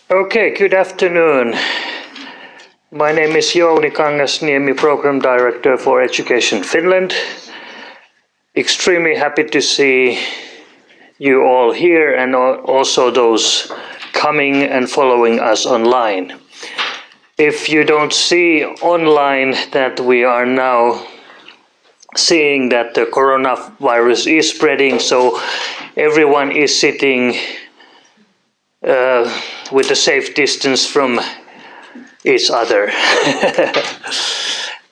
Okay, good afternoon. My name is Jouni Kangasniemi, Program Director for Education Finland. Extremely happy to see you all here and also those coming and following us online. If you don't see online that we are now seeing that the coronavirus is spreading, so everyone is sitting with a safe distance from each other.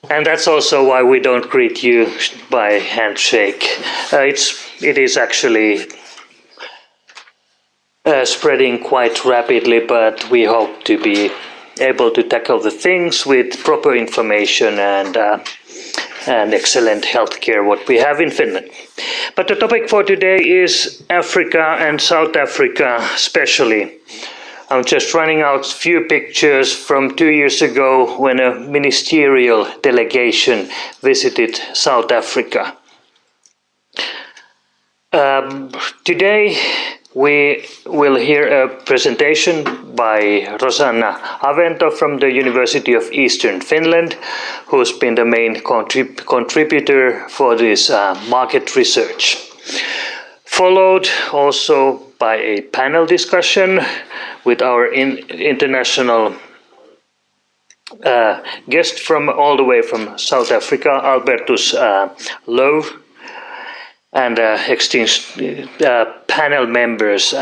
And that's also why we don't greet you by handshake. It is actually spreading quite rapidly, but we hope to be able to tackle the things with proper information and excellent healthcare what we have in Finland. But the topic for today is Africa and South Africa especially. I'm just running out a few pictures from 2 years ago when a ministerial delegation visited South Africa. Today we will hear a presentation by Rosanna Avento from the University of Eastern Finland, who's been the main contributor for this market research. Followed also by a panel discussion with our international guest from all the way from South Africa, Albertus Lowe, and exchange panel members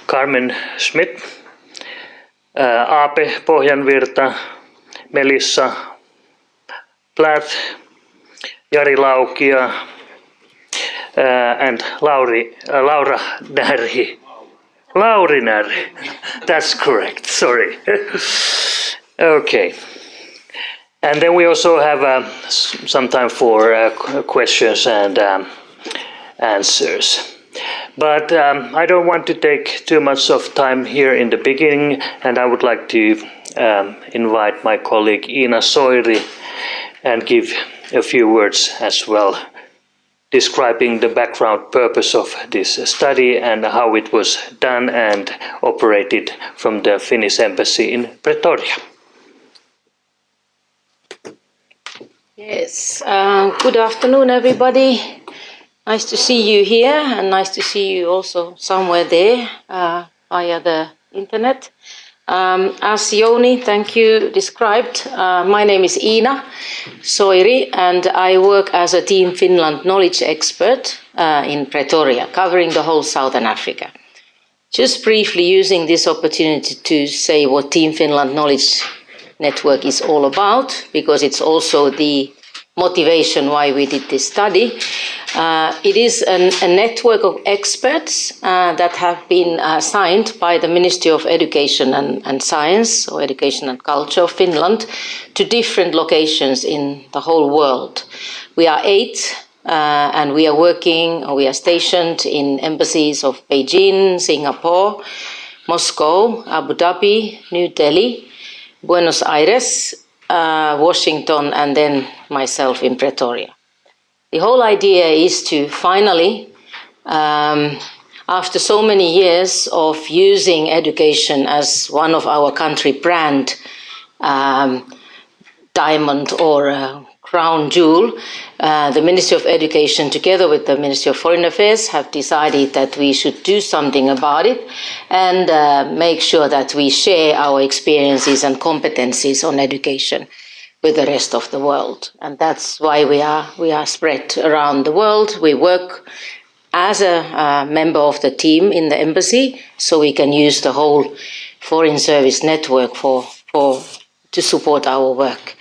Carmen Schmidt, Aape Pohjanvirta, Melissa Plath, Jari Laukia, and Laura Närhi. Lauri Närhi, that's correct, sorry. Okay. And then we also have some time for questions and answers. But I don't want to take too much of time here in the beginning, and I would like to invite my colleague Iina Soiri and give a few words as well, describing the background purpose of this study and how it was done and operated from the Finnish embassy in Pretoria. Yes, good afternoon everybody. Nice to see you here and nice to see you also somewhere there via the internet. As Jouni, thank you, described, my name is Iina Soiri and I work as a Team Finland knowledge expert in Pretoria, covering the whole Southern Africa. Just briefly using this opportunity to say what Team Finland Knowledge Network is all about, because it's also the motivation why we did this study. It is a network of experts that have been assigned by the Ministry of Education and Science, or Education and Culture of Finland, to different locations in the whole world. We are 8 and we are stationed in embassies of Beijing, Singapore, Moscow, Abu Dhabi, New Delhi, Buenos Aires, Washington, and then myself in Pretoria. The whole idea is to finally, after so many years of using education as one of our country brand diamond or crown jewel, the Ministry of Education together with the Ministry of Foreign Affairs have decided that we should do something about it and make sure that we share our experiences and competencies on education with the rest of the world. And that's why we are spread around the world. We work as a member of the team in the embassy, so we can use the whole foreign service network to support our work.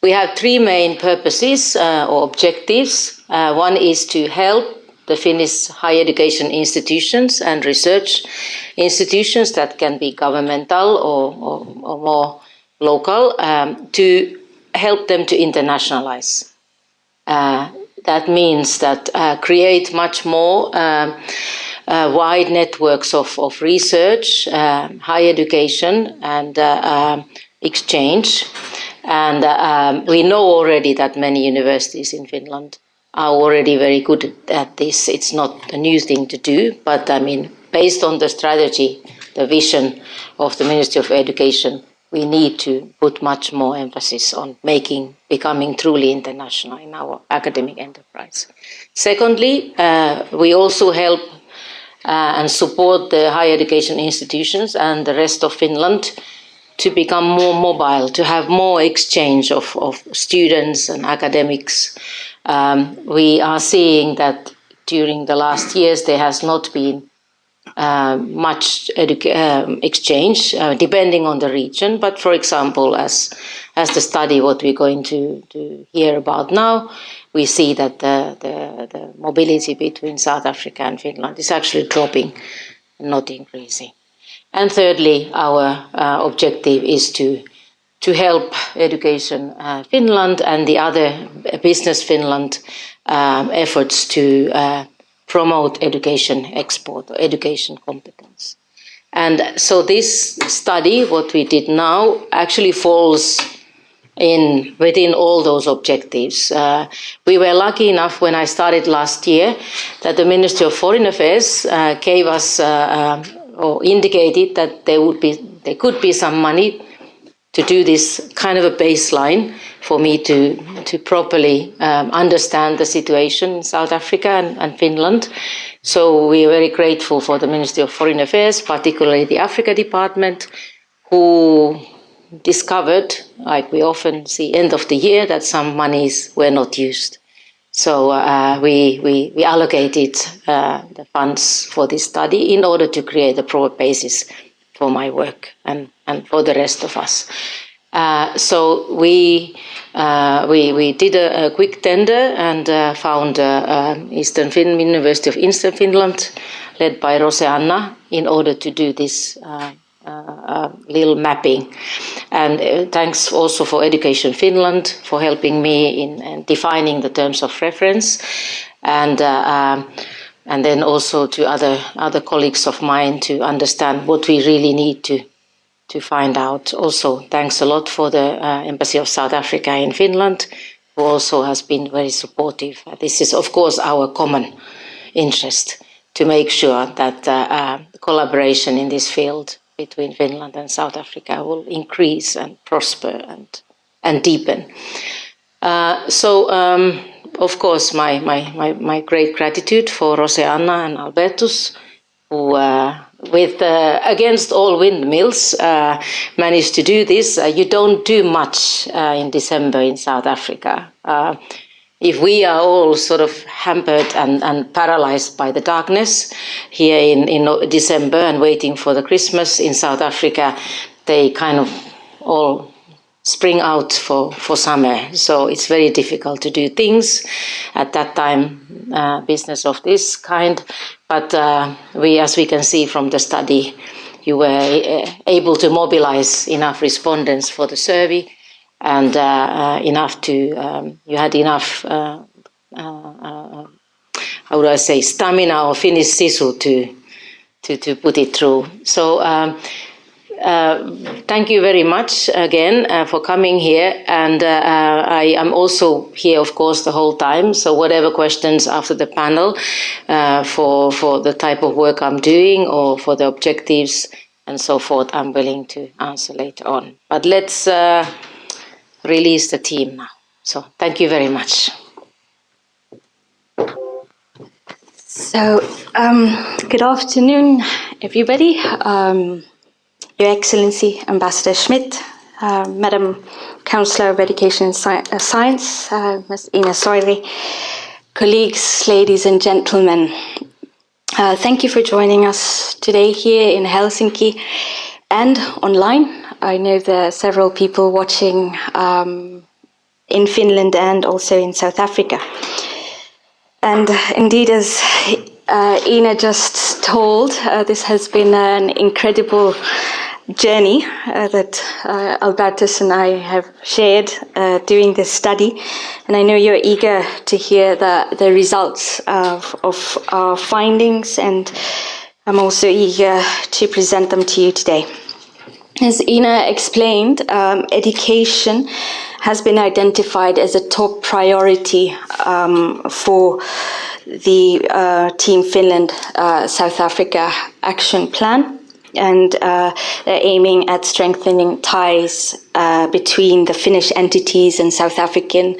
We have 3 main purposes or objectives. One is to help the Finnish higher education institutions and research institutions that can be governmental or more local, to help them to internationalize. That means that create much more wide networks of research, higher education and exchange. And we know already that many universities in Finland are already very good at this. It's not a new thing to do, but I mean, based on the strategy the vision of the Ministry of Education, we need to put much more emphasis on becoming truly international in our academic enterprise. Secondly, we also help and support the higher education institutions and the rest of Finland to become more mobile, to have more exchange of students and academics. We are seeing that during the last years there has not been much exchange, depending on the region. But for example, as the study what we're going to hear about now, we see that the mobility between South Africa and Finland is actually dropping, not increasing. And thirdly, our objective is to help Education Finland and the other Business Finland efforts to promote education export, or education competence. And so this study, what we did now, actually falls within all those objectives. We were lucky enough when I started last year that the Ministry of Foreign Affairs gave us or indicated that there could be some money to do this kind of a baseline for me to properly understand the situation in South Africa and Finland. So we are very grateful for the Ministry of Foreign Affairs, particularly the Africa Department, who discovered, like we often see end of the year, that some monies were not used. So we allocated the funds for this study in order to create a proper basis for my work and for the rest of us. So we did a quick tender and found University of Eastern Finland, led by Roseanna, in order to do this little mapping. And thanks also for Education Finland for helping me in defining the terms of reference, and then also to other colleagues of mine to understand what we really need to find out. Also, thanks a lot for the Embassy of South Africa in Finland, who also has been very supportive. This is, of course, our common interest to make sure that collaboration in this field between Finland and South Africa will increase and prosper and deepen. Of course, my great gratitude for Roseanna and Albertus, who, against all windmills, managed to do this. You don't do much in December in South Africa. If we are all sort of hampered and paralyzed by the darkness here in December and waiting for the Christmas in South Africa, they kind of all spring out for summer. So it's very difficult to do things at that time, business of this kind. But as we can see from the study, you were able to mobilize enough respondents for the survey, and you had enough, how would I say, stamina or Finnish sisu to put it through. So thank you very much again for coming here, and I am also here, of course, the whole time. So whatever questions after the panel for the type of work I'm doing or for the objectives and so forth, I'm willing to answer later on. But let's release the team now. So thank you very much. So good afternoon, everybody. Your Excellency, Ambassador Schmidt, Madam Councillor of Education and Science, Ms. Ina Soili, colleagues, ladies and gentlemen. Thank you for joining us today here in Helsinki and online. I know there are several people watching in Finland and also in South Africa. And indeed, as Ina just told, this has been an incredible journey that Albertus and I have shared doing this study. And I know you're eager to hear the results of our findings, and I'm also eager to present them to you today. As Ina explained, education has been identified as a top priority for the Team Finland South Africa action plan. and they're aiming at strengthening ties between the Finnish entities and South African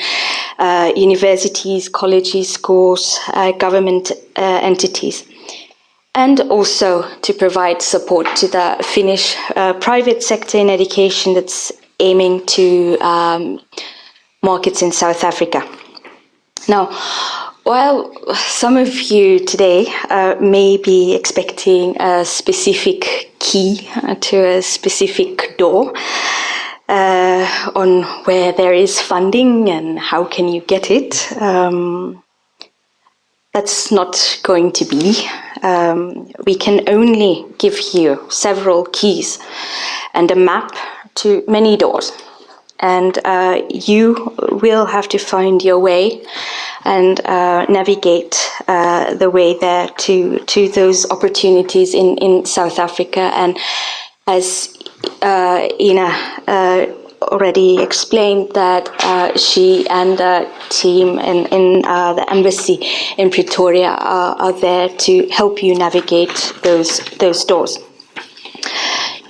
universities, colleges, schools, government entities, and also to provide support to the Finnish private sector in education that's aiming to markets in South Africa. Now, while some of you today may be expecting a specific key to a specific door on where there is funding and how can you get it, that's not going to be. We can only give you several keys and a map to many doors. And you will have to find your way and navigate the way there to those opportunities in South Africa. And as Ina already explained, that she and the team in the embassy in Pretoria are there to help you navigate those doors.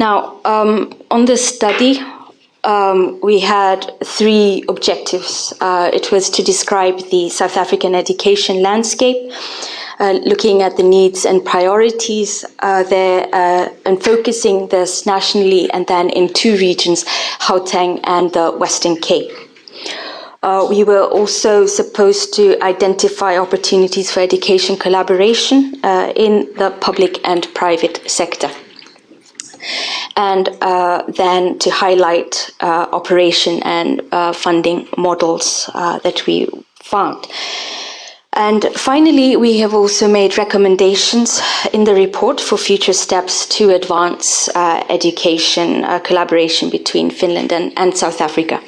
Now, on the study, we had three objectives. It was to describe the South African education landscape, looking at the needs and priorities there, and focusing this nationally and then in two regions, Gauteng and the Western Cape. We were also supposed to identify opportunities for education collaboration in the public and private sector. And then to highlight operation and funding models that we found. And finally, we have also made recommendations in the report for future steps to advance education collaboration between Finland and South Africa.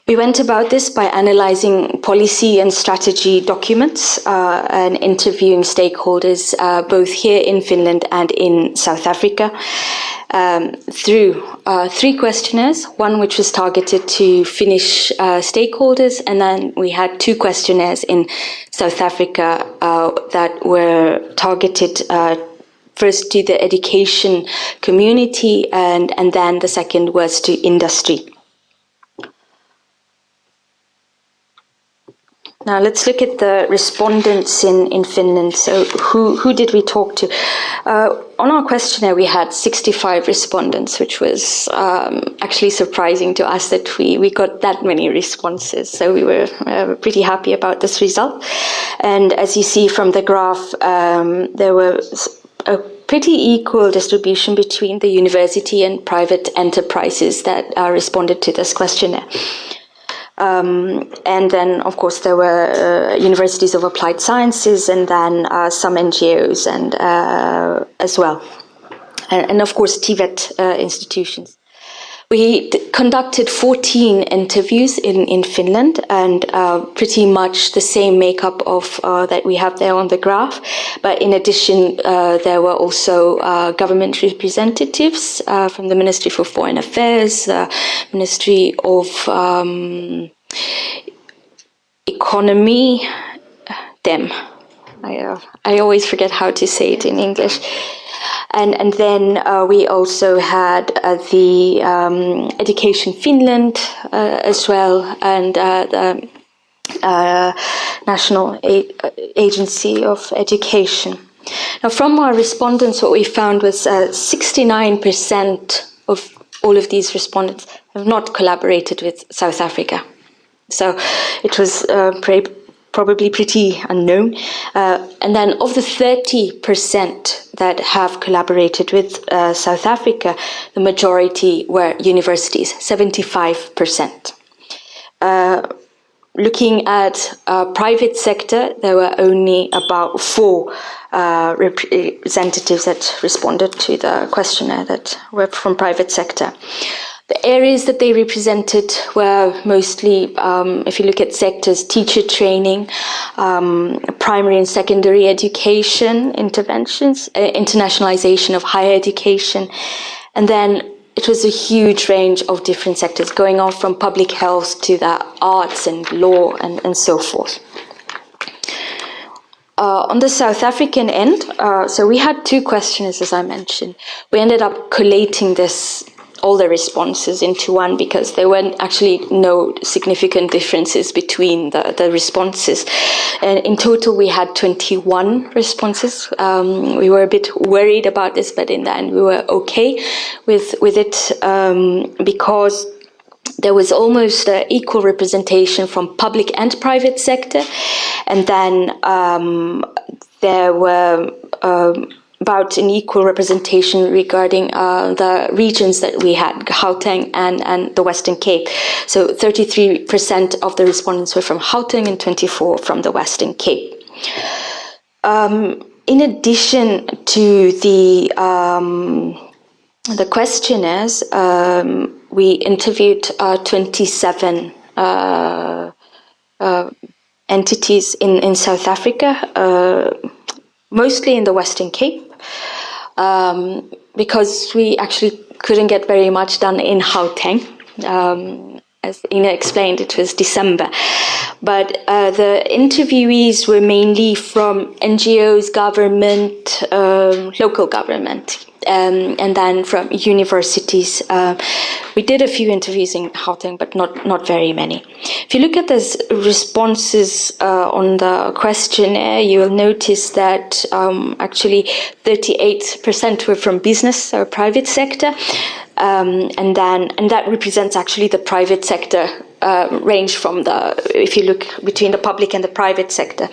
We went about this by analyzing policy and strategy documents and interviewing stakeholders both here in Finland and in South Africa through three questionnaires, one which was targeted to Finnish stakeholders, and then we had two questionnaires in South Africa that were targeted first to the education community, and then the second was to industry. Now let's look at the respondents in Finland. So who did we talk to? On our questionnaire we had 65 respondents, which was actually surprising to us that we got that many responses. So we were pretty happy about this result. And as you see from the graph, there was a pretty equal distribution between the university and private enterprises that responded to this questionnaire. And then, of course, there were universities of applied sciences, and then some NGOs and as well, and of course TVET institutions. We conducted 14 interviews in Finland, and pretty much the same makeup of that we have there on the graph. But in addition, there were also government representatives from the Ministry for Foreign Affairs, the Ministry of Economy, DEM. I always forget how to say it in English. And then we also had the Education Finland as well, and the National Agency of Education. Now, from our respondents, what we found was 69% of all of these respondents have not collaborated with South Africa. So it was probably pretty unknown. And then of the 30% that have collaborated with South Africa, the majority were universities, 75%. Looking at private sector, there were only about 4 representatives that responded to the questionnaire that were from private sector. The areas that they represented were mostly, if you look at sectors, teacher training, primary and secondary education interventions, internationalization of higher education, and then it was a huge range of different sectors, going on from public health to the arts and law and so forth. on the South African end, so we had two questionnaires, as I mentioned. We ended up collating all the responses into one because there weren't actually no significant differences between the responses. And in total, we had 21 responses. We were a bit worried about this, but in the end, we were okay with it because there was almost equal representation from public and private sector. And then there were about an equal representation regarding the regions that we had, Gauteng and the Western Cape. So 33% of the respondents were from Gauteng and 24% from the Western Cape. In addition to the questionnaires, we interviewed 27 entities in South Africa, mostly in the Western Cape, because we actually couldn't get very much done in Gauteng. As Ina explained, it was December. But the interviewees were mainly from NGOs, government, local government, and then from universities. We did a few interviews in Gauteng, but not very many. If you look at the responses on the questionnaire, you will notice that actually 38% were from business or private sector, and that represents actually the private sector range from if you look between the public and the private sector.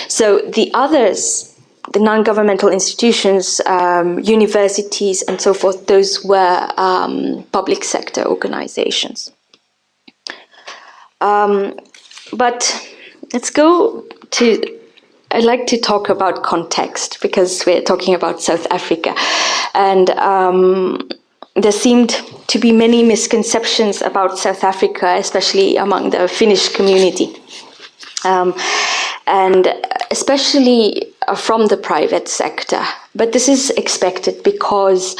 So the others, the non-governmental institutions, universities and so forth, those were public sector organizations. But let's go to, I'd like to talk about context because we're talking about South Africa. And there seemed to be many misconceptions about South Africa, especially among the Finnish community. And especially from the private sector. But this is expected because,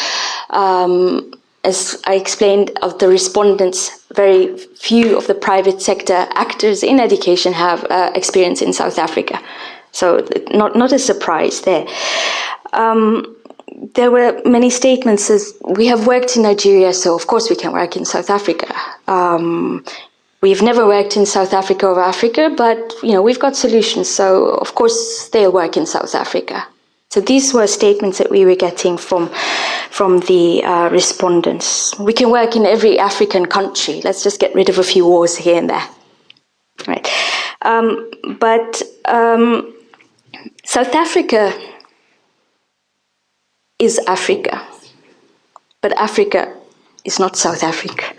as I explained, of the respondents, very few of the private sector actors in education have experience in South Africa. So not a surprise there. There were many statements as, we have worked in Nigeria, so of course we can work in South Africa. We've never worked in South Africa or Africa, but we've got solutions, so of course they'll work in South Africa. So these were statements that we were getting from the respondents. We can work in every African country. Let's just get rid of a few wars here and there. Right. But South Africa is Africa, but Africa is not South Africa.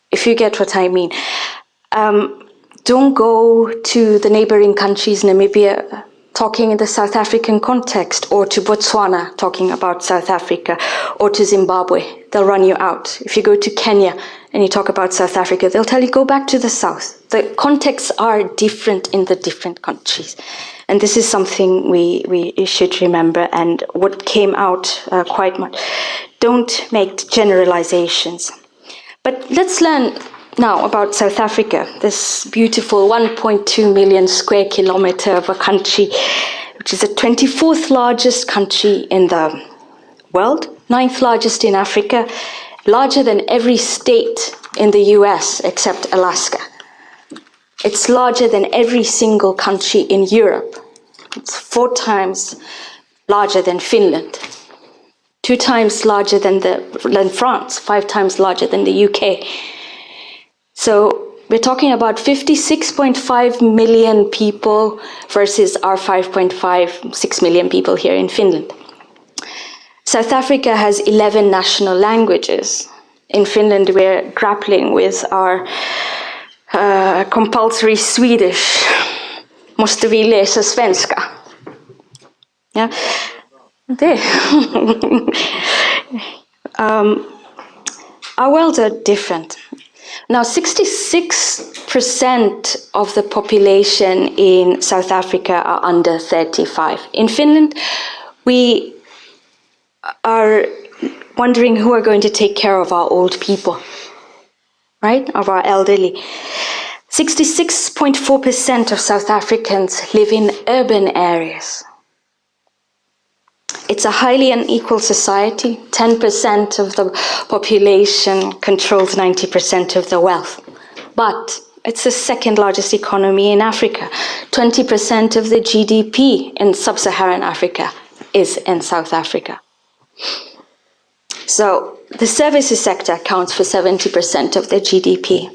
If you get what I mean. Don't go to the neighboring countries, Namibia, talking in the South African context, or to Botswana, talking about South Africa, or to Zimbabwe. They'll run you out. If you go to Kenya and you talk about South Africa, they'll tell you, go back to the South. The contexts are different in the different countries. And this is something we should remember, and what came out quite much. Don't make generalizations. But let's learn now about South Africa, this beautiful 1.2 million square kilometer of a country, which is the 24th largest country in the world, 9th largest in Africa, larger than every state in the US except Alaska. It's larger than every single country in Europe. It's 4 times larger than Finland, 2 times larger than France, 5 times larger than the UK. So we're talking about 56.5 million people versus our 5.56 million people here in Finland. South Africa has 11 national languages. In Finland, we're grappling with our compulsory Swedish. Måste vi läsa svenska? Yeah. There. Our worlds are different. Now, 66% of the population in South Africa are under 35. In Finland, we are wondering who are going to take care of our old people, right? Of our elderly. 66.4% of South Africans live in urban areas. It's a highly unequal society. 10% of the population controls 90% of the wealth. But it's the second largest economy in Africa. 20% of the GDP in sub-Saharan Africa is in South Africa. So the services sector accounts for 70% of the GDP.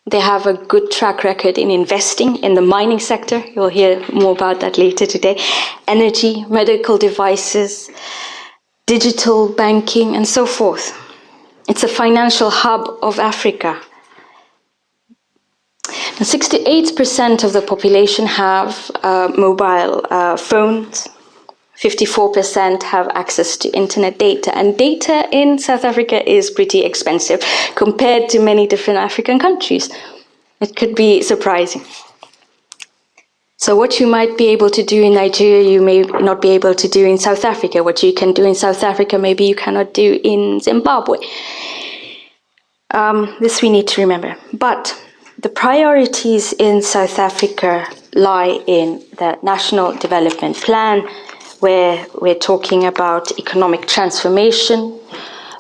They have a good track record in investing in the mining sector. You'll hear more about that later today. Energy, medical devices, digital banking, and so forth. It's a financial hub of Africa. And 68% of the population have mobile phones. 54% have access to internet data. And data in South Africa is pretty expensive compared to many different African countries. It could be surprising. So what you might be able to do in Nigeria, you may not be able to do in South Africa. What you can do in South Africa, maybe you cannot do in Zimbabwe. This we need to remember. But the priorities in South Africa lie in the National Development Plan, where we're talking about economic transformation,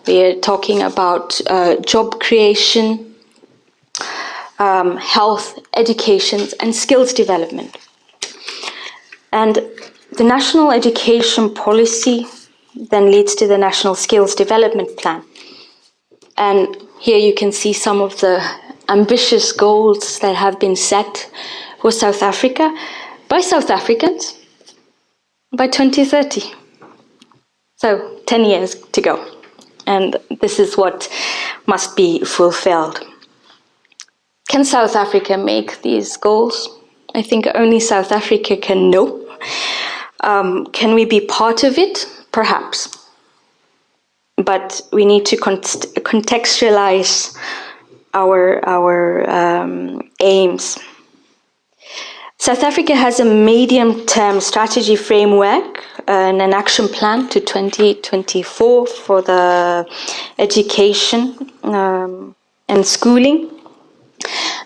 we're talking about job creation, health, education, and skills development. And the National Education Policy then leads to the National Skills Development Plan. And here you can see some of the ambitious goals that have been set for South Africa by South Africans by 2030. So 10 years to go. And this is what must be fulfilled. Can South Africa make these goals? I think only South Africa can know. Can we be part of it? Perhaps. But we need to contextualize our aims. South Africa has a medium-term strategy framework and an action plan to 2024 for the education and schooling,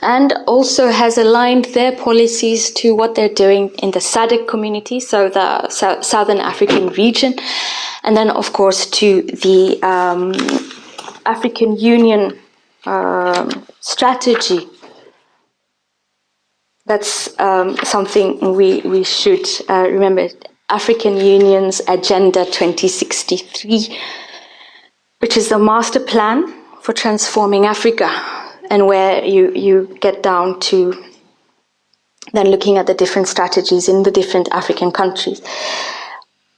and also has aligned their policies to what they're doing in the SADC community, so the Southern African region, and then of course to the African Union strategy. That's something we should remember. African Union's Agenda 2063, which is the master plan for transforming Africa, and where you get down to then looking at the different strategies in the different African countries.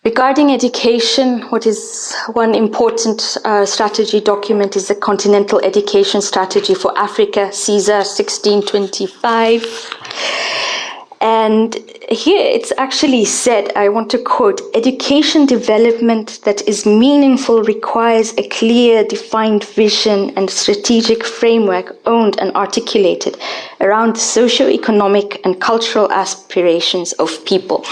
Regarding education, what is one important strategy document is the Continental Education Strategy for Africa, CESAR 1625. And here it's actually said, I want to quote, "Education development that is meaningful requires a clear, defined vision and strategic framework owned and articulated around the socio-economic and cultural aspirations of people.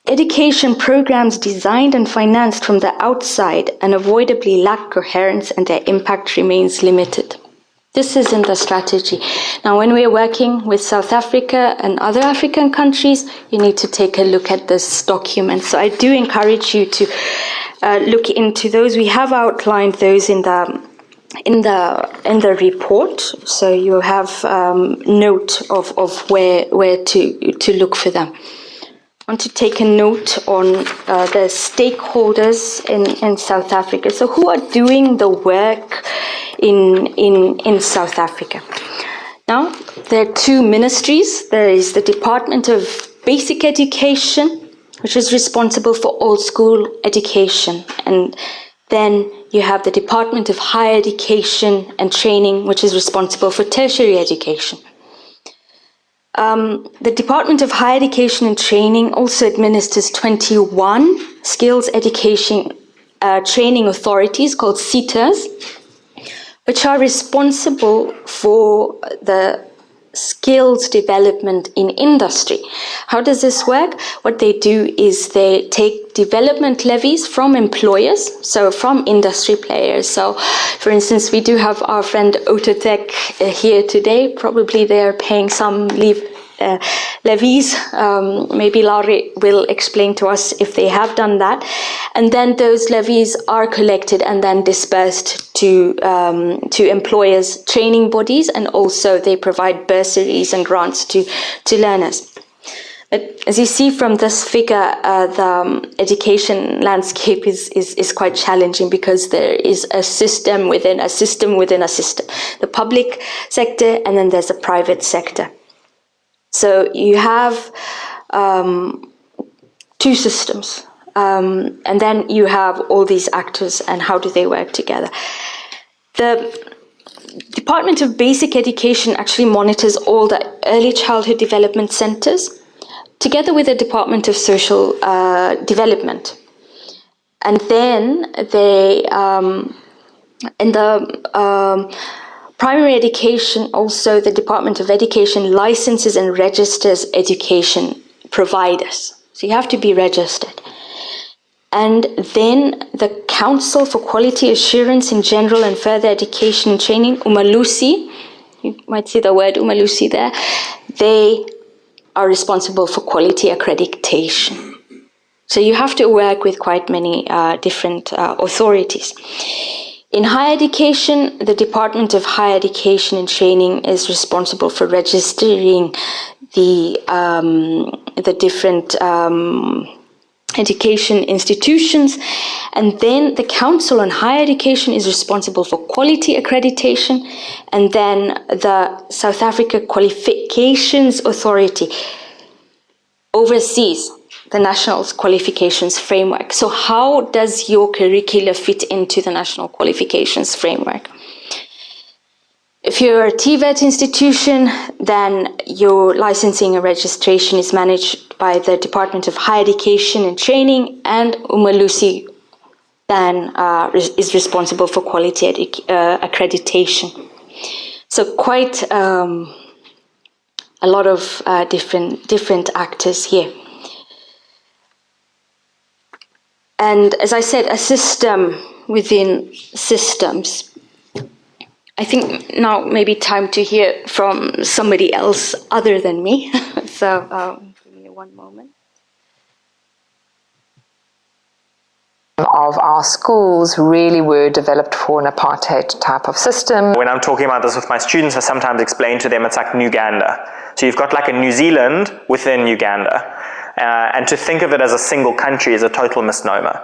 Education programs designed and financed from the outside unavoidably lack coherence and their impact remains limited." This is in the strategy. Now, when we're working with South Africa and other African countries, you need to take a look at this document. So I do encourage you to look into those. We have outlined those in the report, so you have note of where to look for them. I want to take a note on the stakeholders in South Africa. So who are doing the work in South Africa? Now, there are two ministries. There is the Department of Basic Education, which is responsible for all school education. And then you have the Department of Higher Education and Training, which is responsible for tertiary education. The Department of Higher Education and Training also administers 21 skills education training authorities called SETAs, which are responsible for the skills development in industry. How does this work? What they do is they take development levies from employers, so from industry players. So, for instance, we do have our friend Autotech here today. Probably they are paying some levies. Maybe Lauri will explain to us if they have done that. And then those levies are collected and then dispersed to employers' training bodies, and also they provide bursaries and grants to learners. But as you see from this figure, the education landscape is quite challenging, because there is a system within a system within a system. The public sector, and then there's a private sector. So you have two systems, and then you have all these actors, and how do they work together? The Department of Basic Education actually monitors all the early childhood development centers, together with the Department of Social Development. And then they, in the primary education, also the Department of Education licenses and registers education providers. So you have to be registered. And then the Council for Quality Assurance in General and Further Education and Training, Umalusi, you might see the word Umalusi there, they are responsible for quality accreditation. So you have to work with quite many different authorities. In higher education, the Department of Higher Education and Training is responsible for registering the different education institutions, and then the Council on Higher Education is responsible for quality accreditation, and then the South Africa Qualifications Authority oversees the National Qualifications Framework. So how does your curricula fit into the National Qualifications Framework? If you're a TVET institution, then your licensing and registration is managed by the Department of Higher Education and Training, and Umalusi then is responsible for quality accreditation. So quite a lot of different actors here. And as I said, a system within systems. I think now maybe time to hear from somebody else other than me. So give me one moment. Of our schools really were developed for an apartheid type of system. When I'm talking about this with my students, I sometimes explain to them it's like Uganda. So you've got like a New Zealand within Uganda. And to think of it as a single country is a total misnomer.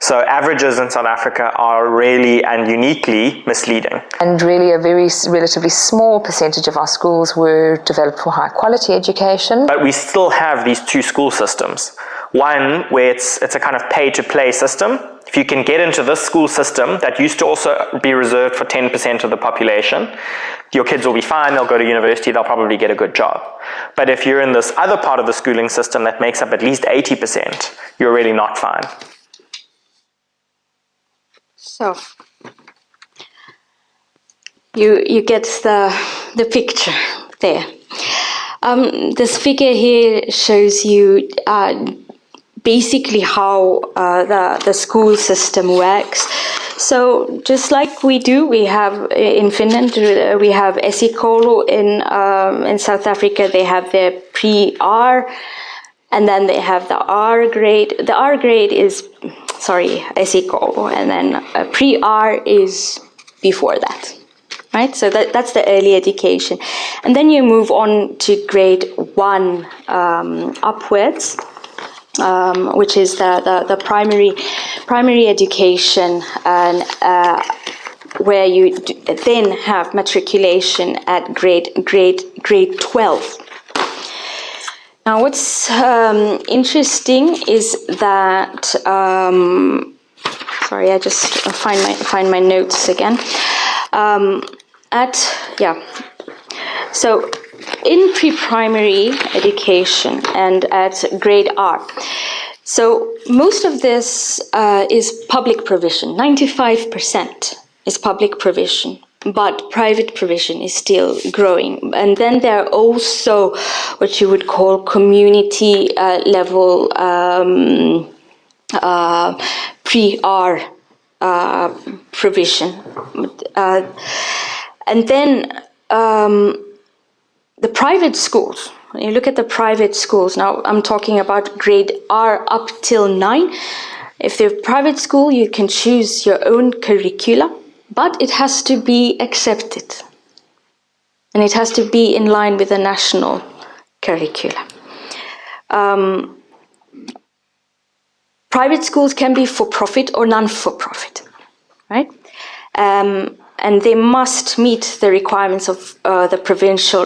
So averages in South Africa are really and uniquely misleading. And really a very relatively small percentage of our schools were developed for high quality education. But we still have these two school systems. One where it's a kind of pay-to-play system. If you can get into this school system that used to also be reserved for 10% of the population, your kids will be fine, they'll go to university, they'll probably get a good job. But if you're in this other part of the schooling system that makes up at least 80%, you're really not fine. So you get the picture there. This figure here shows you basically how the school system works. So just like we do, we have in Finland, we have esikoulu. In South Africa, they have their pre-R, and then they have the R grade. The R grade is, esikoulu, and then pre-R is before that, right? So that's the early education. And then you move on to grade 1 upwards, which is the primary education, and where you then have matriculation at grade 12. Now, what's interesting is that sorry, I just find my notes again. So in pre-primary education and at grade R, so most of this is public provision. 95% is public provision. but private provision is still growing. And then there are also what you would call community level pre-R provision. And then the private schools, when you look at the private schools, now I'm talking about grade R up till 9. If they're private school, you can choose your own curricula, but it has to be accepted. And it has to be in line with the national curricula. Private schools can be for profit or non-for-profit, right? And they must meet the requirements of the provincial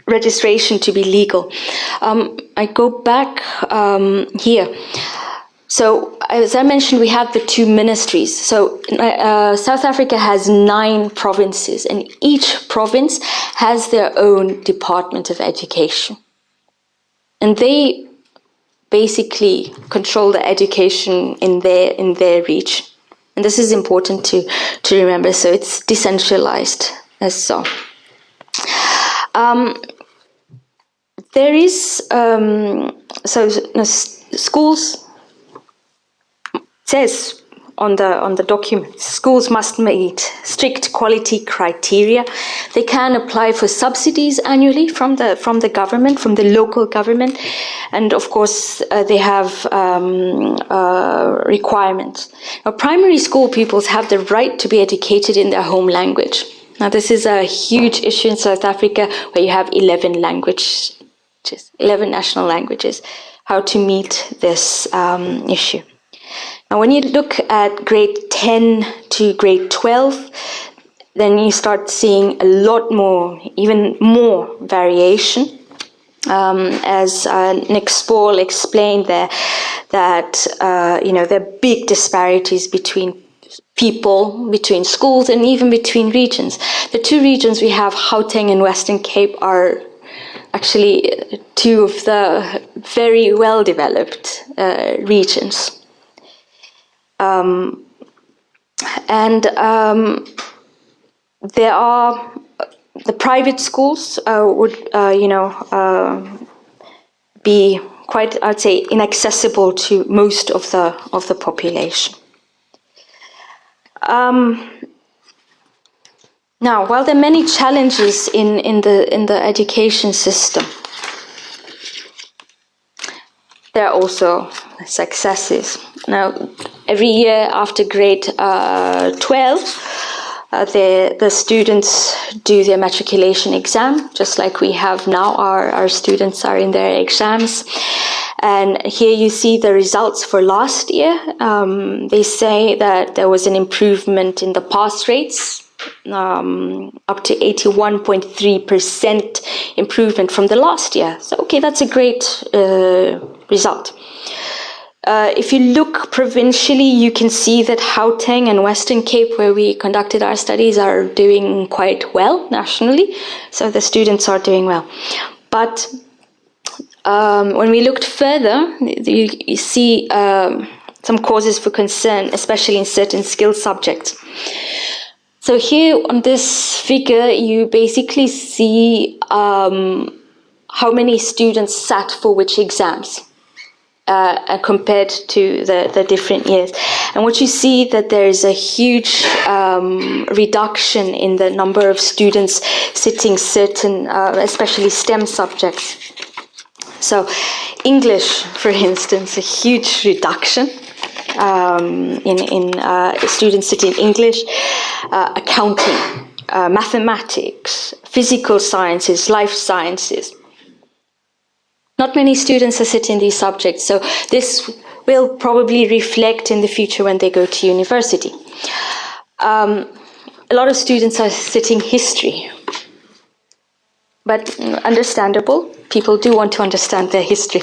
registration to be legal. I go back here. So, as I mentioned, we have the 2 ministries. So, South Africa has 9 provinces, and each province has their own Department of Education. And they basically control the education in their region. And this is important to remember, so it's decentralized as so. There is, schools, says on the document, schools must meet strict quality criteria. They can apply for subsidies annually from the government, from the local government, and of course they have requirements. Now, primary school pupils have the right to be educated in their home language. Now, this is a huge issue in South Africa, where you have 11 languages, 11 national languages. How to meet this issue? Now, when you look at grade 10 to grade 12, then you start seeing a lot more, even more variation. As Nick Spall explained there, that there are big disparities between people, between schools, and even between regions. The 2 regions we have, Gauteng and Western Cape, are actually 2 of the very well-developed regions. There are the private schools would be quite, I'd say, inaccessible to most of the population. Now, while there are many challenges in the education system, there are also successes. Now, every year after grade 12, the students do their matriculation exam, just like we have now. Our students are in their exams. And here you see the results for last year. They say that there was an improvement in the pass rates, up to 81.3% improvement from the last year. So, okay, that's a great result. If you look provincially, you can see that Gauteng and Western Cape, where we conducted our studies, are doing quite well nationally. So the students are doing well. But when we looked further, you see some causes for concern, especially in certain skill subjects. So here on this figure, you basically see how many students sat for which exams. Compared to the different years. And what you see that there is a huge reduction in the number of students sitting certain, especially STEM subjects. So English, for instance, a huge reduction in students sitting English, accounting, mathematics, physical sciences, life sciences. Not many students are sitting these subjects, so this will probably reflect in the future when they go to university. A lot of students are sitting history, but understandable. People do want to understand their history.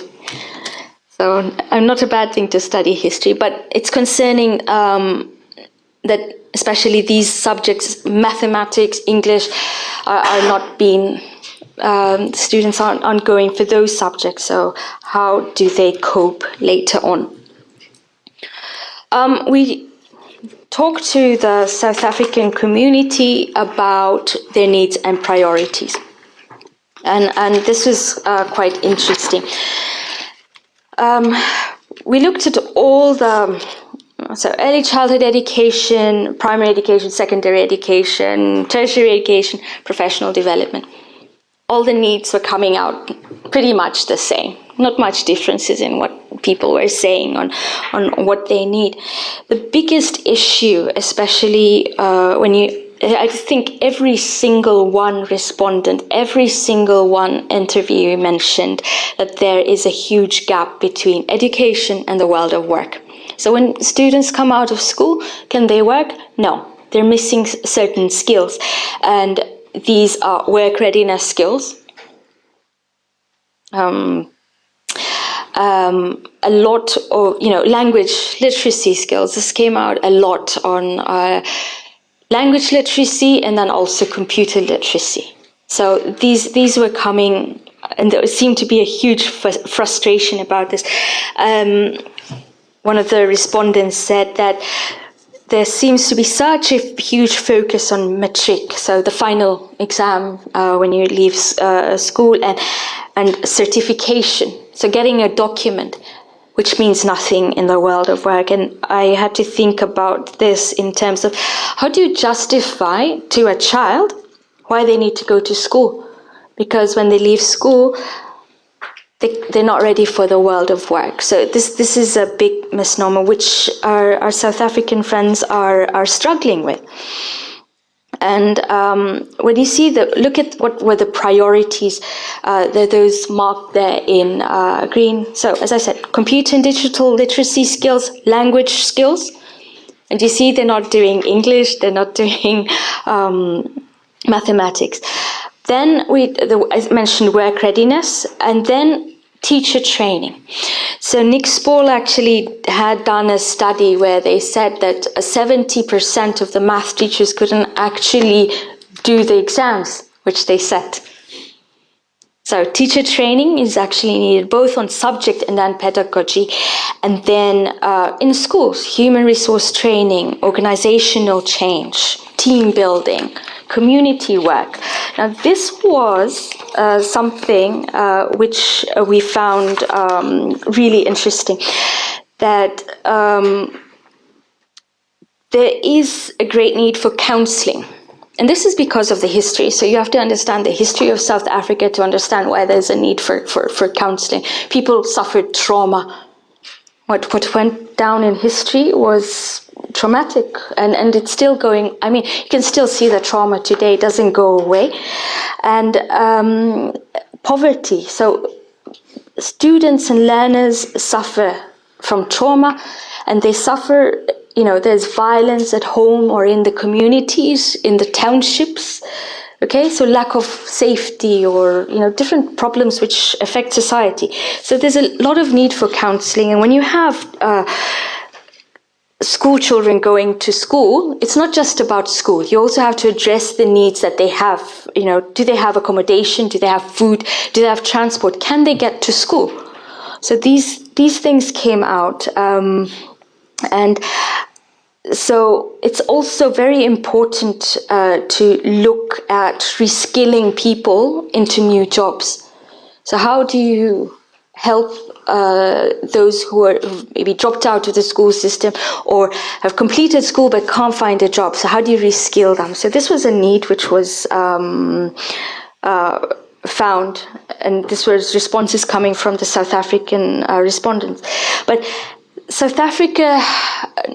So not a bad thing to study history, but it's concerning that especially these subjects, mathematics, English, are not being students aren't going for those subjects, so how do they cope later on? talk to the South African community about their needs and priorities. And this was quite interesting. We looked at all the early childhood education, primary education, secondary education, tertiary education, professional development. All the needs were coming out pretty much the same. Not much differences in what people were saying on what they need. The biggest issue, especially I think every single one respondent, every single one interviewee mentioned that there is a huge gap between education and the world of work. So when students come out of school, can they work? No, they're missing certain skills. And these are work readiness skills. A lot of, language literacy skills. This came out a lot on language literacy and then also computer literacy. So these were coming, and there seemed to be a huge frustration about this. One of the respondents said that there seems to be such a huge focus on matric, so the final exam when you leave school, and certification, so getting a document, which means nothing in the world of work. And I had to think about this in terms of how do you justify to a child why they need to go to school? Because when they leave school, they're not ready for the world of work. So this is a big misnomer, which our South African friends are struggling with. And when you see look at what were the priorities, those marked there in green. So as I said, computer and digital literacy skills, language skills. And you see they're not doing English, they're not doing mathematics. Then I mentioned work readiness, and then teacher training. So Nick Spall actually had done a study where they said that 70% of the math teachers couldn't actually do the exams which they set. So teacher training is actually needed both on subject and then pedagogy. And then in schools, human resource training, organizational change, team building, community work. Now this was something which we found really interesting, that there is a great need for counseling. And this is because of the history. So you have to understand the history of South Africa to understand why there's a need for counseling. People suffered trauma. What went down in history was traumatic, and it's still going. I mean, you can still see the trauma today. It doesn't go away. And poverty. So students and learners suffer from trauma, and they suffer. There's violence at home or in the communities, in the townships. Okay, so lack of safety or, different problems which affect society. So there's a lot of need for counseling. And when you have school children going to school, it's not just about school. You also have to address the needs that they have. Do they have accommodation? Do they have food? Do they have transport? Can they get to school? So these things came out. And so it's also very important to look at reskilling people into new jobs. So how do you help those who maybe dropped out of the school system or have completed school but can't find a job? So how do you reskill them? So this was a need which was found, and this was responses coming from the South African respondents. But South Africa,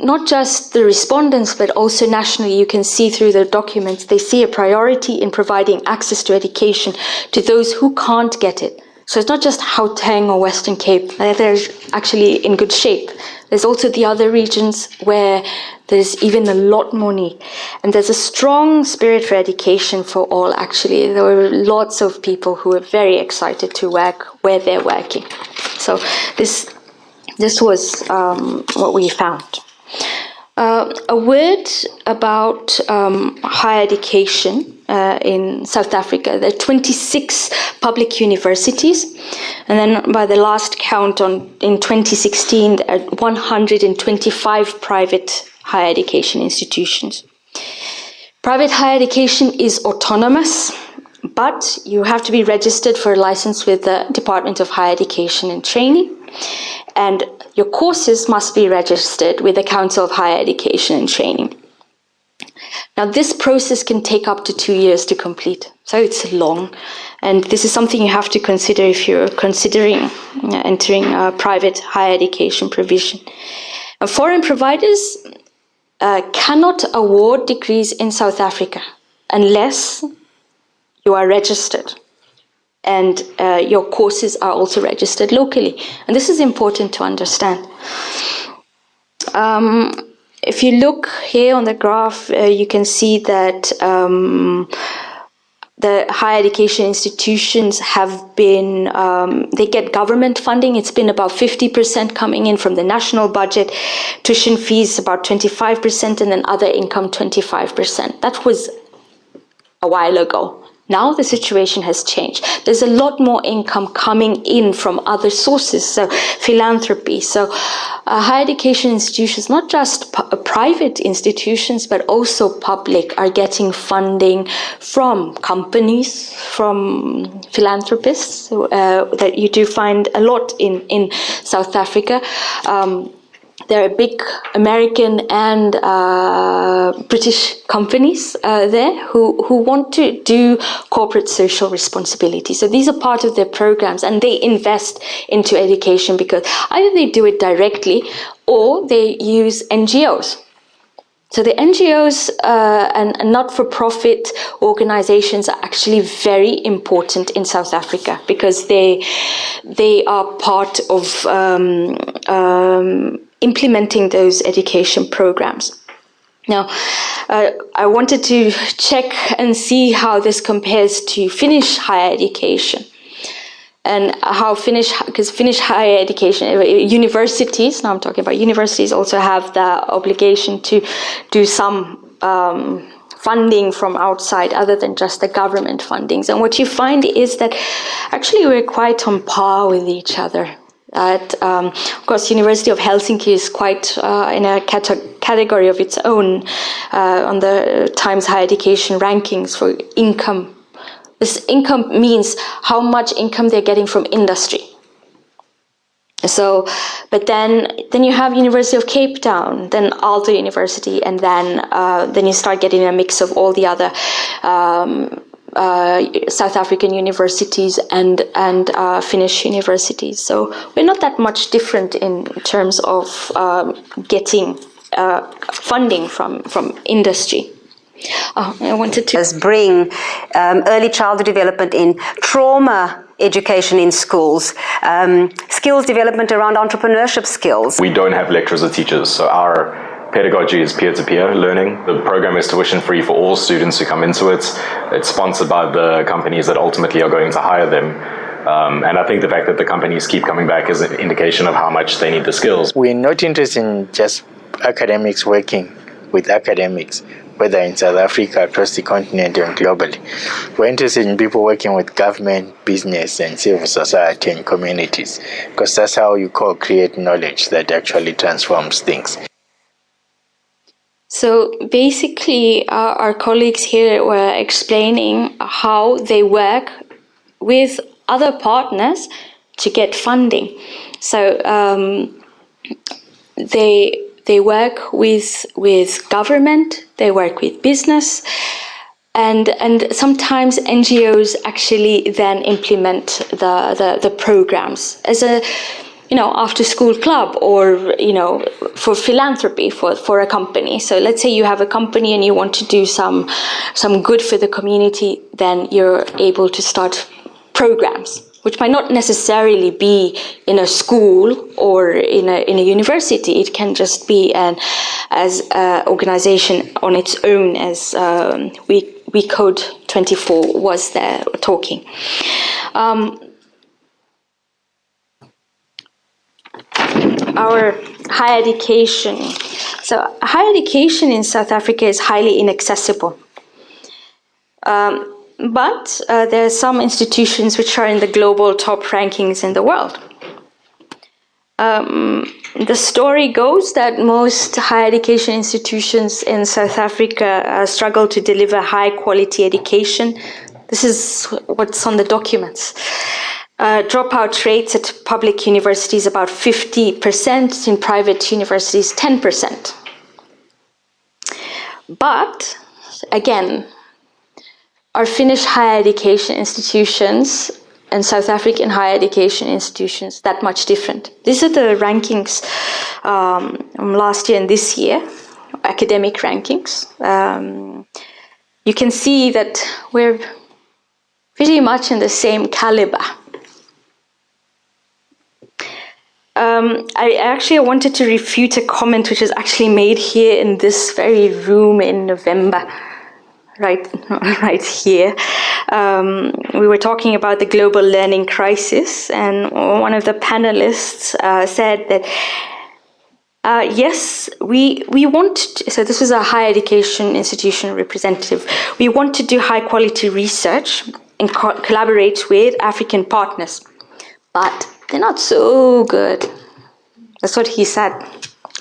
not just the respondents, but also nationally, you can see through the documents, they see a priority in providing access to education to those who can't get it. So it's not just Gauteng or Western Cape, they're actually in good shape. There's also the other regions where there's even a lot more need. And there's a strong spirit for education for all, actually. There were lots of people who were very excited to work where they're working. So this was what we found. A word about higher education in South Africa. There are 26 public universities, and then by the last count in 2016, there are 125 private higher education institutions. Private higher education is autonomous, but you have to be registered for a license with the Department of Higher Education and Training, and your courses must be registered with the Council of Higher Education and Training. Now, this process can take up to 2 years to complete, so it's long, and this is something you have to consider if you're considering entering a private higher education provision. Now, foreign providers cannot award degrees in South Africa unless you are registered and your courses are also registered locally. And this is important to understand. If you look here on the graph, you can see that the higher education institutions have been, they get government funding. It's been about 50% coming in from the national budget, tuition fees about 25%, and then other income 25%. That was a while ago. Now the situation has changed. There's a lot more income coming in from other sources, so philanthropy. So higher education institutions, not just private institutions, but also public, are getting funding from companies, from philanthropists, that you do find a lot in South Africa. There are big American and British companies there who want to do corporate social responsibility. So these are part of their programs, and they invest into education because either they do it directly or they use NGOs. So the NGOs and not-for-profit organizations are actually very important in South Africa because they are part of implementing those education programs. Now, I wanted to check and see how this compares to Finnish higher education. And how because Finnish higher education, universities, now I'm talking about universities, also have the obligation to do some funding from outside other than just the government fundings. And what you find is that actually we're quite on par with each other. Of course, University of Helsinki is quite in a category of its own on the Times Higher Education rankings for income. This income means how much income they're getting from industry. So, but then you have University of Cape Town, then Aalto University, and then you start getting a mix of all the other South African universities and Finnish universities. So we're not that much different in terms of getting funding from industry. I wanted to bring early childhood development in, trauma education in schools, skills development around entrepreneurship skills. We don't have lecturers or teachers, so our pedagogy is peer-to-peer learning. The program is tuition-free for all students who come into it. It's sponsored by the companies that ultimately are going to hire them. And I think the fact that the companies keep coming back is an indication of how much they need the skills. We're not interested in just academics working with academics, whether in South Africa, across the continent, and globally. We're interested in people working with government, business, and civil society and communities, because that's how you co-create knowledge that actually transforms things. So basically, our colleagues here were explaining how they work with other partners to get funding. So they work with government, they work with business, and sometimes NGOs actually then implement the programs as a after school club, or for philanthropy for a company. So let's say you have a company and you want to do some good for the community, then you're able to start programs, which might not necessarily be in a school or in a university. It can just be as an organization on its own, as We Code 24 was there talking. Our higher education. So higher education in South Africa is highly inaccessible. But there are some institutions which are in the global top rankings in the world. The story goes that most higher education institutions in South Africa struggle to deliver high quality education. This is what's on the documents. Dropout rates at public universities about 50%, in private universities 10%. But again, our Finnish higher education institutions and South African higher education institutions that much different. These are the rankings from last year and this year, academic rankings. You can see that we're pretty much in the same caliber. I wanted to refute a comment which was actually made here in this very room in November. Right here. We were talking about the global learning crisis, and one of the panelists said that yes, we want to, so this was a higher education institution representative, we want to do high quality research and collaborate with African partners, but they're not so good. That's what he said.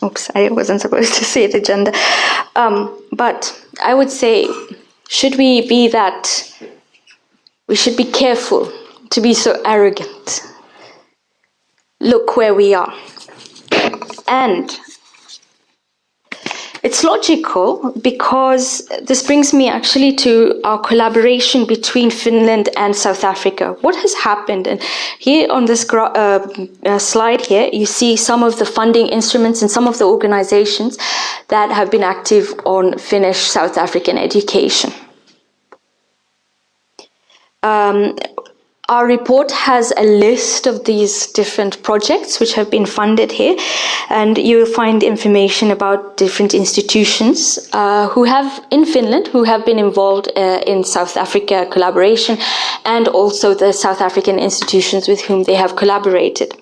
Oops, I wasn't supposed to say the gender. But I would say, should we be that, we should be careful to be so arrogant. Look where we are. And it's logical because this brings me actually to our collaboration between Finland and South Africa. What has happened? And here on this slide here, you see some of the funding instruments and some of the organizations that have been active on Finnish South African education. Our report has a list of these different projects which have been funded here, and you'll find information about different institutions who have, in Finland, who have been involved in South Africa collaboration, and also the South African institutions with whom they have collaborated.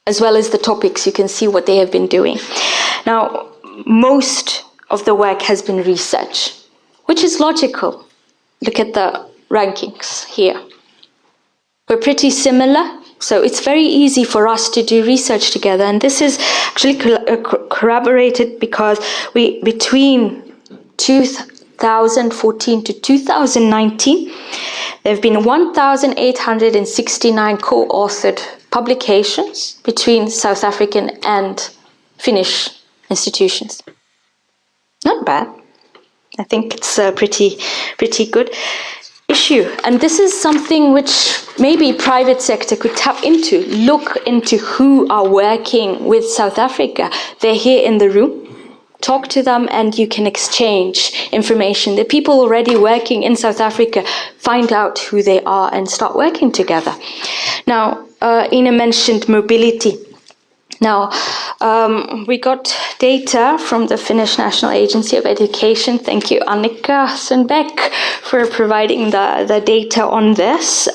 As well as the topics, you can see what they have been doing. Now, most of the work has been research, which is logical. Look at the rankings here. We're pretty similar, so it's very easy for us to do research together. And this is actually corroborated because between 2014 to 2019, there have been 1,869 co-authored publications between South African and Finnish institutions. Not bad. I think it's a pretty good issue. And this is something which maybe private sector could tap into. Look into who are working with South Africa. They're here in the room. Talk to them and you can exchange information. The people already working in South Africa, find out who they are and start working together. Now, Ina mentioned mobility. Now, we got data from the Finnish National Agency of Education. Thank you, Annika Sundbeck, for providing the data on this.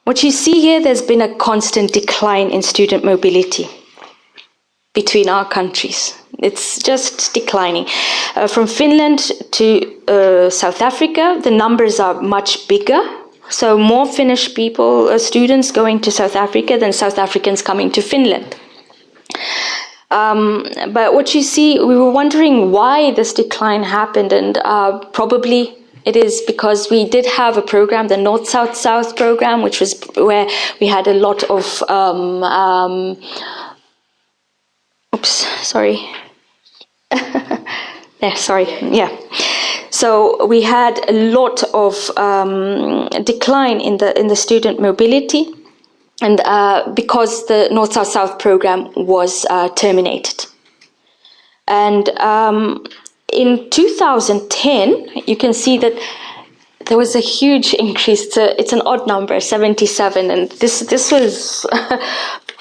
What you see here, there's been a constant decline in student mobility between our countries. It's just declining. From Finland to South Africa, the numbers are much bigger. So more Finnish people, students going to South Africa than South Africans coming to Finland. But what you see, we were wondering why this decline happened, and probably it is because we did have a program, the North-South-South program, which was where we had a lot of, So we had a lot of decline in the student mobility, and because the North-South-South program was terminated. And in 2010, you can see that there was a huge increase. It's an odd number, 77, and this was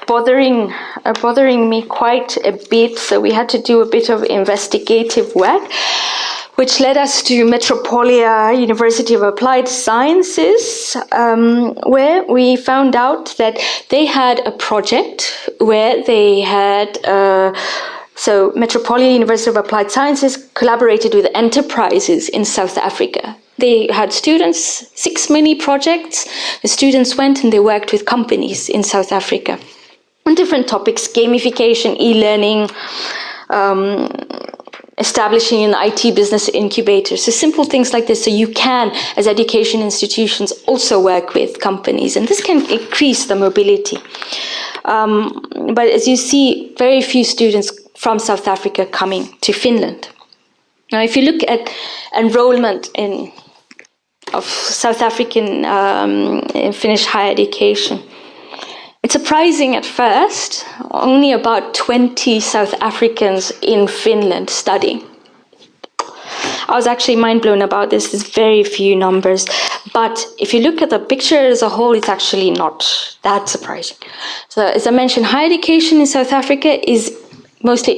bothering me quite a bit. So we had to do a bit of investigative work, which led us to Metropolia University of Applied Sciences, where we found out that they had a project where they had, so Metropolia University of Applied Sciences collaborated with enterprises in South Africa. They had students, 6 mini projects. The students went and they worked with companies in South Africa. on different topics, gamification, e-learning, establishing an IT business incubator. So simple things like this. So you can, as education institutions, also work with companies, and this can increase the mobility. But as you see, very few students from South Africa coming to Finland. Now, if you look at enrollment of South African in Finnish higher education, it's surprising at first, only about 20 South Africans in Finland studying. I was actually mind blown about this. There's very few numbers. But if you look at the picture as a whole, it's actually not that surprising. So as I mentioned, higher education in South Africa is mostly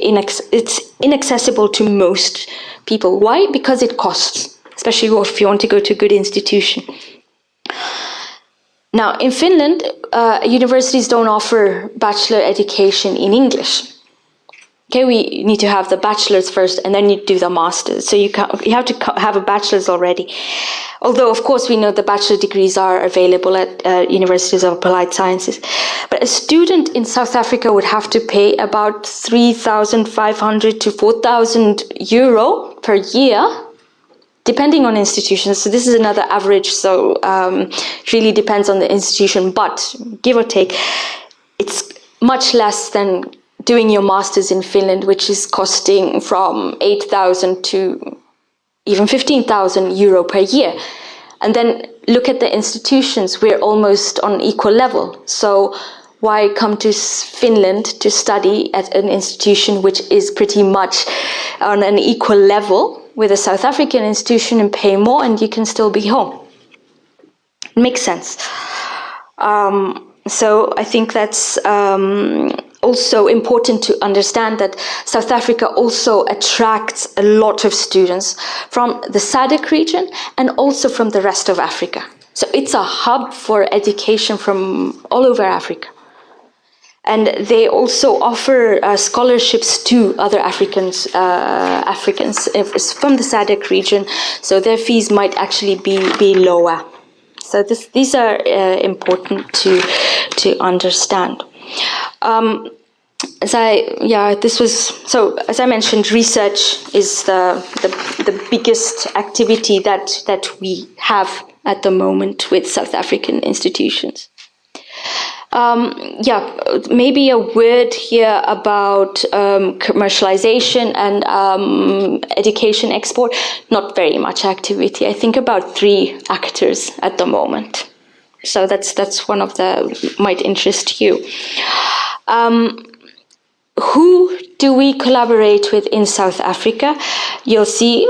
it's inaccessible to most people. Why? Because it costs, especially if you want to go to a good institution. Now, in Finland, universities don't offer bachelor education in English. Okay, we need to have the bachelor's first, and then you do the master's. So you have to have a bachelor's already. Although, of course, we know the bachelor degrees are available at universities of applied sciences. But a student in South Africa would have to pay about 3,500 to 4,000 euro per year, depending on institutions. So this is another average, so it really depends on the institution. But give or take, it's much less than doing your master's in Finland, which is costing from 8,000 to even 15,000 euro per year. And then look at the institutions, we're almost on equal level. So why come to Finland to study at an institution which is pretty much on an equal level with a South African institution and pay more, and you can still be home? It makes sense. So I think that's also important to understand that South Africa also attracts a lot of students from the SADC region and also from the rest of Africa. So it's a hub for education from all over Africa. And they also offer scholarships to other Africans from the SADC region, so their fees might actually be lower. So these are important to understand. As I mentioned, research is the biggest activity that we have at the moment with South African institutions. Maybe a word here about commercialization and education export. Not very much activity. I think about 3 actors at the moment. So that's one of the might interest you. Who do we collaborate with in South Africa? You'll see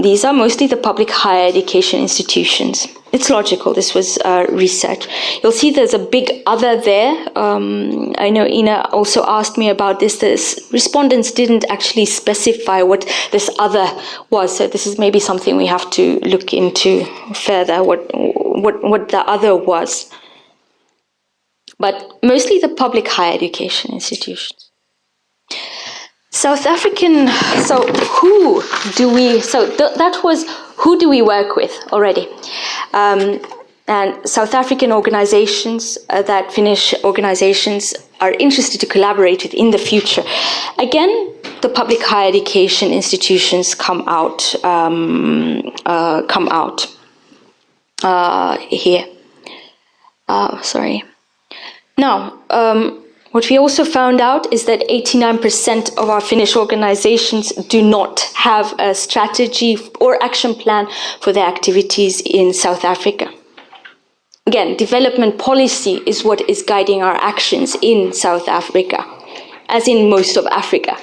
these are mostly the public higher education institutions. It's logical, this was research. You'll see there's a big other there. I know Ina also asked me about this. The respondents didn't actually specify what this other was, so this is maybe something we have to look into further, what the other was. But mostly the public higher education institutions. South African, that was who do we work with already? And South African organizations, that Finnish organizations are interested to collaborate with in the future. Again, the public higher education institutions come out here. Now, what we also found out is that 89% of our Finnish organizations do not have a strategy or action plan for their activities in South Africa. Again, development policy is what is guiding our actions in South Africa, as in most of Africa.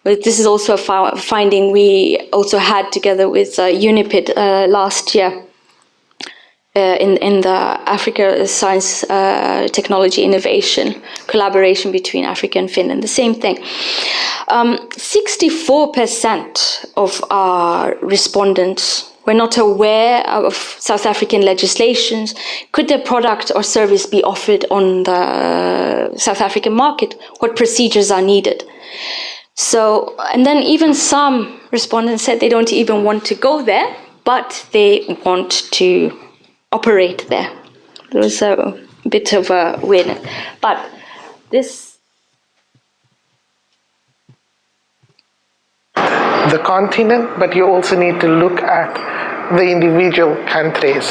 But this is also a finding we also had together with UNIPID last year. In the Africa Science Technology Innovation collaboration between Africa and Finland, the same thing. 64% of our respondents were not aware of South African legislations. Could their product or service be offered on the South African market? What procedures are needed? So, and then even some respondents said they don't even want to go there, but they want to operate there. There was a bit of a win. But this. The continent, but you also need to look at the individual countries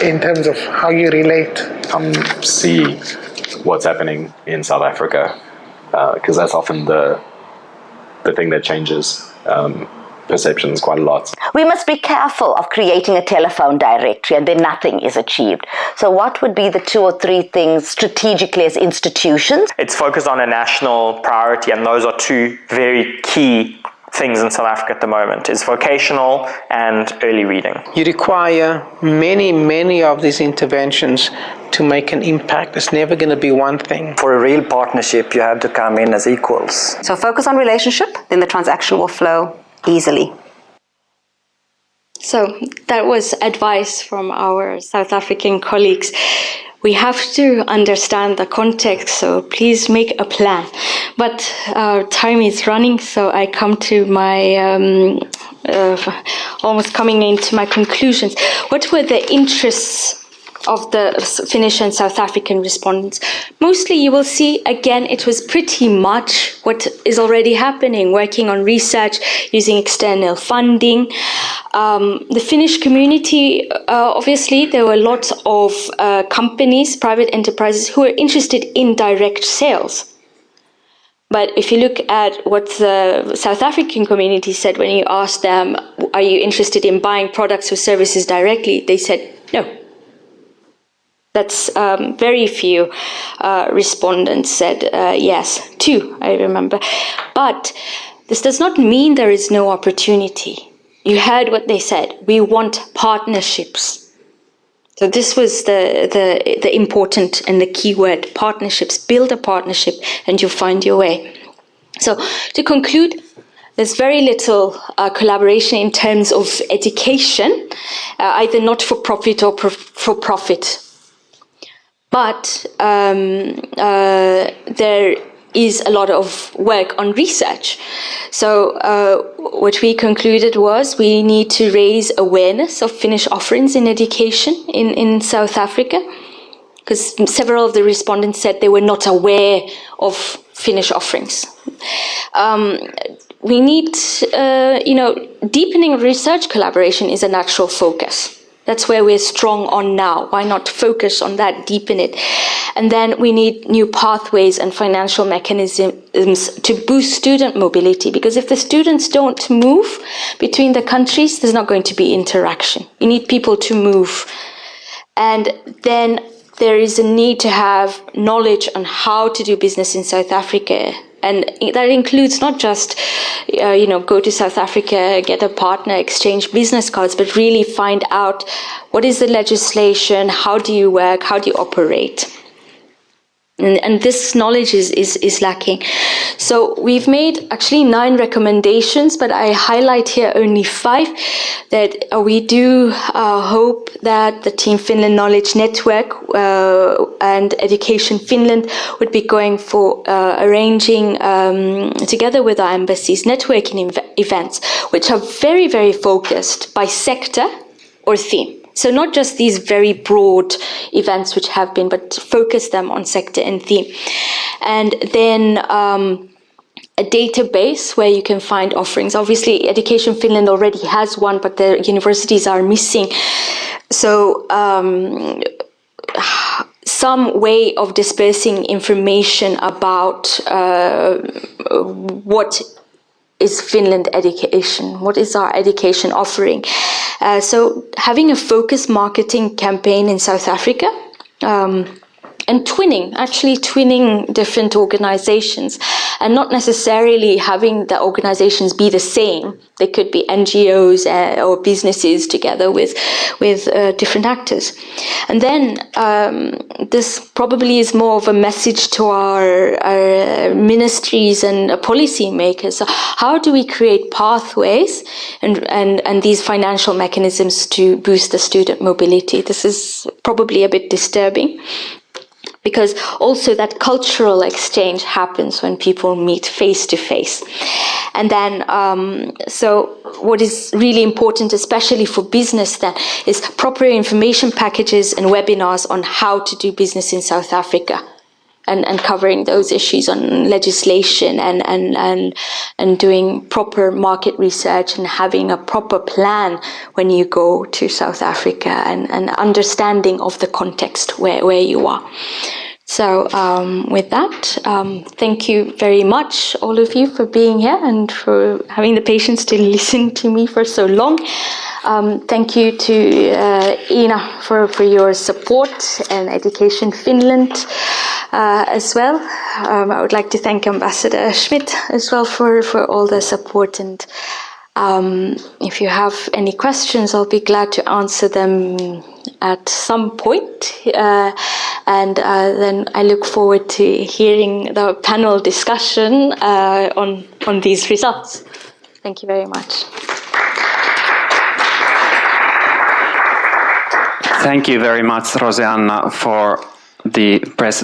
in terms of how you relate. See what's happening in South Africa, because that's often the thing that changes perceptions quite a lot. We must be careful of creating a telephone directory and then nothing is achieved. So what would be the 2 or 3 things strategically as institutions? It's focused on a national priority, and those are 2 very key things in South Africa at the moment, is vocational and early reading. You require many of these interventions to make an impact. It's never going to be one thing. For a real partnership, you have to come in as equals. So focus on relationship, then the transaction will flow easily. So that was advice from our South African colleagues. We have to understand the context, so please make a plan. But time is running, so I come to my almost coming into my conclusions. What were the interests of the Finnish and South African respondents? Mostly you will see, again, it was pretty much what is already happening, working on research, using external funding. The Finnish community, obviously, there were lots of companies, private enterprises, who were interested in direct sales. But if you look at what the South African community said when you asked them, are you interested in buying products or services directly? They said, no. That's very few respondents said yes. 2, I remember. But this does not mean there is no opportunity. You heard what they said. We want partnerships. So this was the important and the key word, partnerships. Build a partnership and you'll find your way. So to conclude, there's very little collaboration in terms of education, either not for profit or for profit. But there is a lot of work on research. So what we concluded was we need to raise awareness of Finnish offerings in education in South Africa, because several of the respondents said they were not aware of Finnish offerings. We need, deepening research collaboration is a natural focus. That's where we're strong on now. Why not focus on that, deepen it? And then we need new pathways and financial mechanisms to boost student mobility, because if the students don't move between the countries, there's not going to be interaction. You need people to move. And then there is a need to have knowledge on how to do business in South Africa. And that includes not just, go to South Africa, get a partner, exchange business cards, but really find out what is the legislation, how do you work, how do you operate. And this knowledge is lacking. So we've made actually 9 recommendations, but I highlight here only 5 that we do hope that the Team Finland Knowledge Network and Education Finland would be going for arranging together with our embassies networking events, which are very, very focused by sector or theme. So not just these very broad events which have been, but focus them on sector and theme. And then a database where you can find offerings. Obviously, Education Finland already has one, but the universities are missing. So some way of dispersing information about what is Finland education? What is our education offering? So having a focused marketing campaign in South Africa, and twinning different organizations, and not necessarily having the organizations be the same. They could be NGOs or businesses together with different actors. And then this probably is more of a message to our ministries and policy makers. So how do we create pathways and these financial mechanisms to boost the student mobility? This is probably a bit disturbing, because also that cultural exchange happens when people meet face to face. And then, so what is really important, especially for business then, is proper information packages and webinars on how to do business in South Africa. and covering those issues on legislation and doing proper market research and having a proper plan when you go to South Africa and understanding of the context where you are. So with that, thank you very much, all of you, for being here and for having the patience to listen to me for so long. Thank you to Ina for your support and Education Finland as well. I would like to thank Ambassador Schmidt as well for all the support. And if you have any questions, I'll be glad to answer them at some point. And then I look forward to hearing the panel discussion on these results. Thank you very much. Thank you very much, Rosanna, for the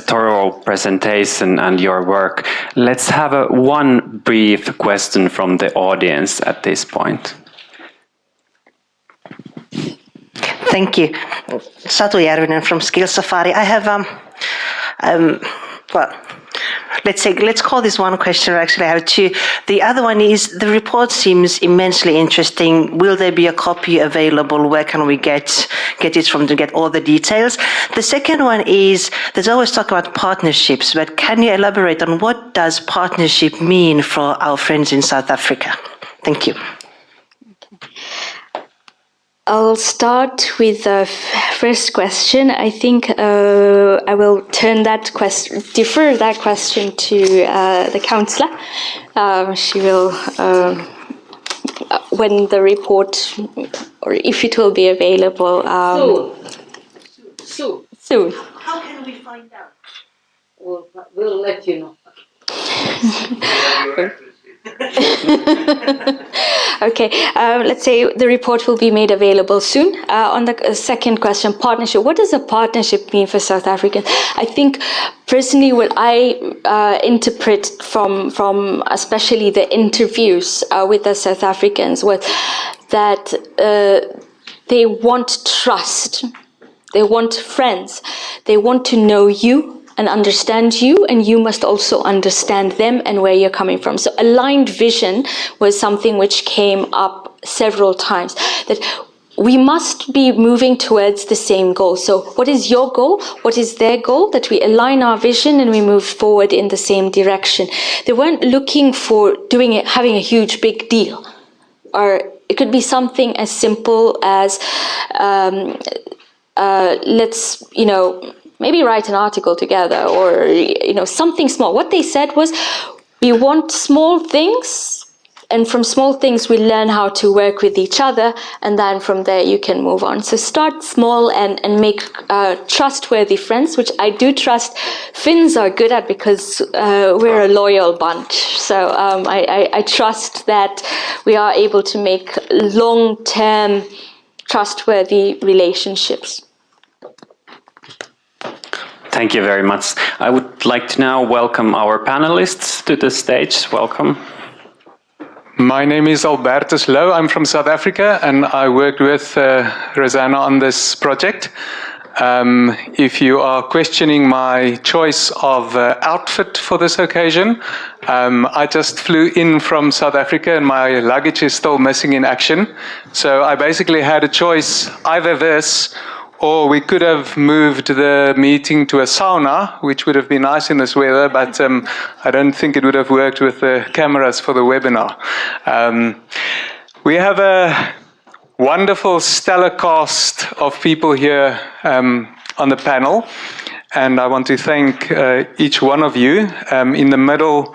thorough presentation and your work. Let's have one brief question from the audience at this point. Thank you. Satu Järvinen from Skill Safari. I have, let's call this one question, or actually I have two. The other one is, the report seems immensely interesting. Will there be a copy available? Where can we get it from to get all the details? The second one is, there's always talk about partnerships, but can you elaborate on what does partnership mean for our friends in South Africa? Thank you. I'll start with the first question. I think I will turn defer that question to the councillor. She will, when the report, or if it will be available. Soon. How can we find out? We'll let you know. Okay, let's say the report will be made available soon. On the second question, partnership. What does a partnership mean for South Africans? I think personally what I interpret from especially the interviews with the South Africans was that they want trust, they want friends, they want to know you and understand you, and you must also understand them and where you're coming from. So aligned vision was something which came up several times, that we must be moving towards the same goal. So what is your goal? What is their goal? That we align our vision and we move forward in the same direction. They weren't looking for having a huge big deal, or it could be something as simple as let's, maybe write an article together, or something small. What they said was, we want small things, and from small things we learn how to work with each other, and then from there you can move on. So start small and make trustworthy friends, which I do trust Finns are good at, because we're a loyal bunch. So I trust that we are able to make long-term trustworthy relationships. Thank you very much. I would like to now welcome our panelists to the stage. Welcome. My name is Albertus Low. I'm from South Africa, and I worked with Rosanna on this project. If you are questioning my choice of outfit for this occasion, I just flew in from South Africa and my luggage is still missing in action. So I basically had a choice, either this, or we could have moved the meeting to a sauna, which would have been nice in this weather, but I don't think it would have worked with the cameras for the webinar. We have a wonderful stellar cast of people here on the panel, and I want to thank each one of you. In the middle,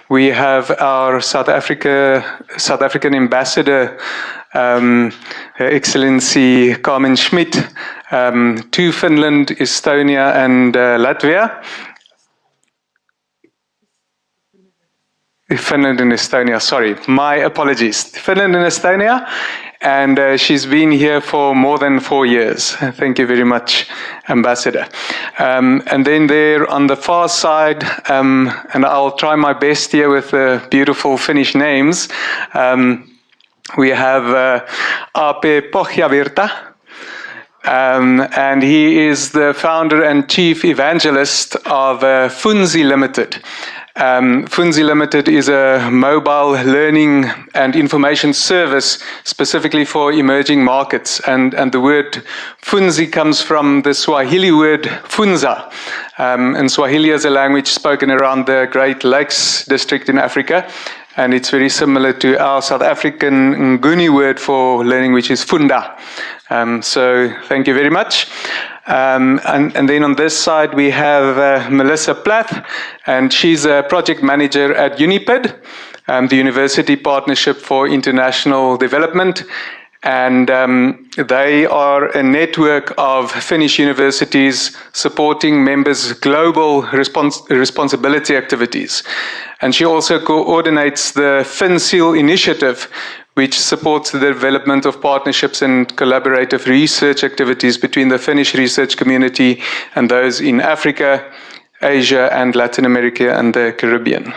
we have our South African ambassador, Her Excellency Carmen Schmidt, to Finland, Estonia, and Latvia. Finland and Estonia, sorry, my apologies. Finland and Estonia, and she's been here for more than 4 years. Thank you very much, Ambassador. And then there on the far side, and I'll try my best here with the beautiful Finnish names, we have Aape Pohjavirta, and he is the founder and chief evangelist of Funzi Limited. Funzi Limited is a mobile learning and information service specifically for emerging markets. And the word Funzi comes from the Swahili word funza. And Swahili is a language spoken around the Great Lakes district in Africa. And it's very similar to our South African Nguni word for learning, which is funda. So thank you very much. And then on this side, we have Melissa Plath, and she's a project manager at UNIPID, the University Partnership for International Development. And they are a network of Finnish universities supporting members' global responsibility activities. And she also coordinates the FinSeal initiative, which supports the development of partnerships and collaborative research activities between the Finnish research community and those in Africa, Asia, and Latin America and the Caribbean.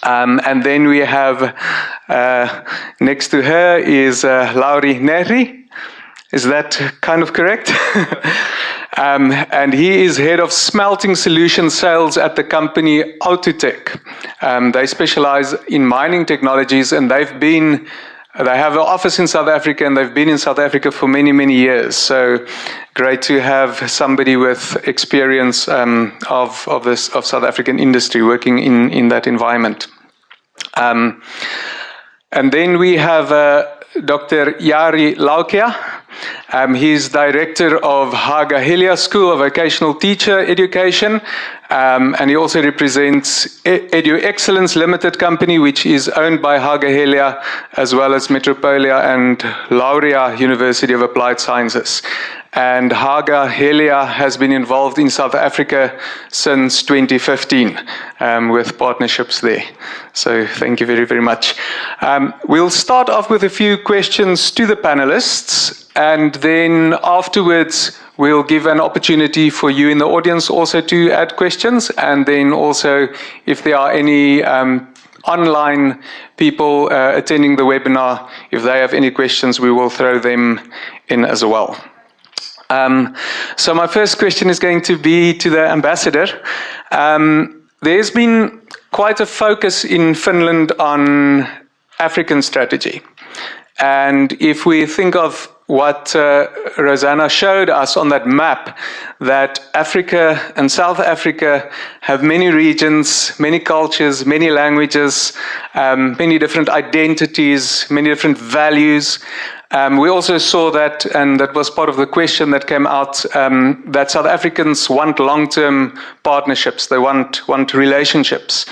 And then we have, next to her is Lauri Neri. Is that kind of correct? And he is head of smelting solution sales at the company Autotech. They specialize in mining technologies, and they have an office in South Africa, and they've been in South Africa for many, many years. So great to have somebody with experience of South African industry working in that environment. And then we have Dr. Jari Laukia. He's director of Haga Helia School of Vocational Teacher Education, and he also represents Edu Excellence Limited Company, which is owned by Haga Helia, as well as Metropolia and Laurea University of Applied Sciences. And Haga Helia has been involved in South Africa since 2015 with partnerships there. So thank you very, very much. We'll start off with a few questions to the panelists, and then afterwards we'll give an opportunity for you in the audience also to add questions, and then also if there are any online people attending the webinar, if they have any questions, we will throw them in as well. So my first question is going to be to the ambassador. There's been quite a focus in Finland on African strategy. And if we think of what Rosanna showed us on that map, that Africa and South Africa have many regions, many cultures, many languages, many different identities, many different values. We also saw that, and that was part of the question that came out, that South Africans want long-term partnerships, they want relationships.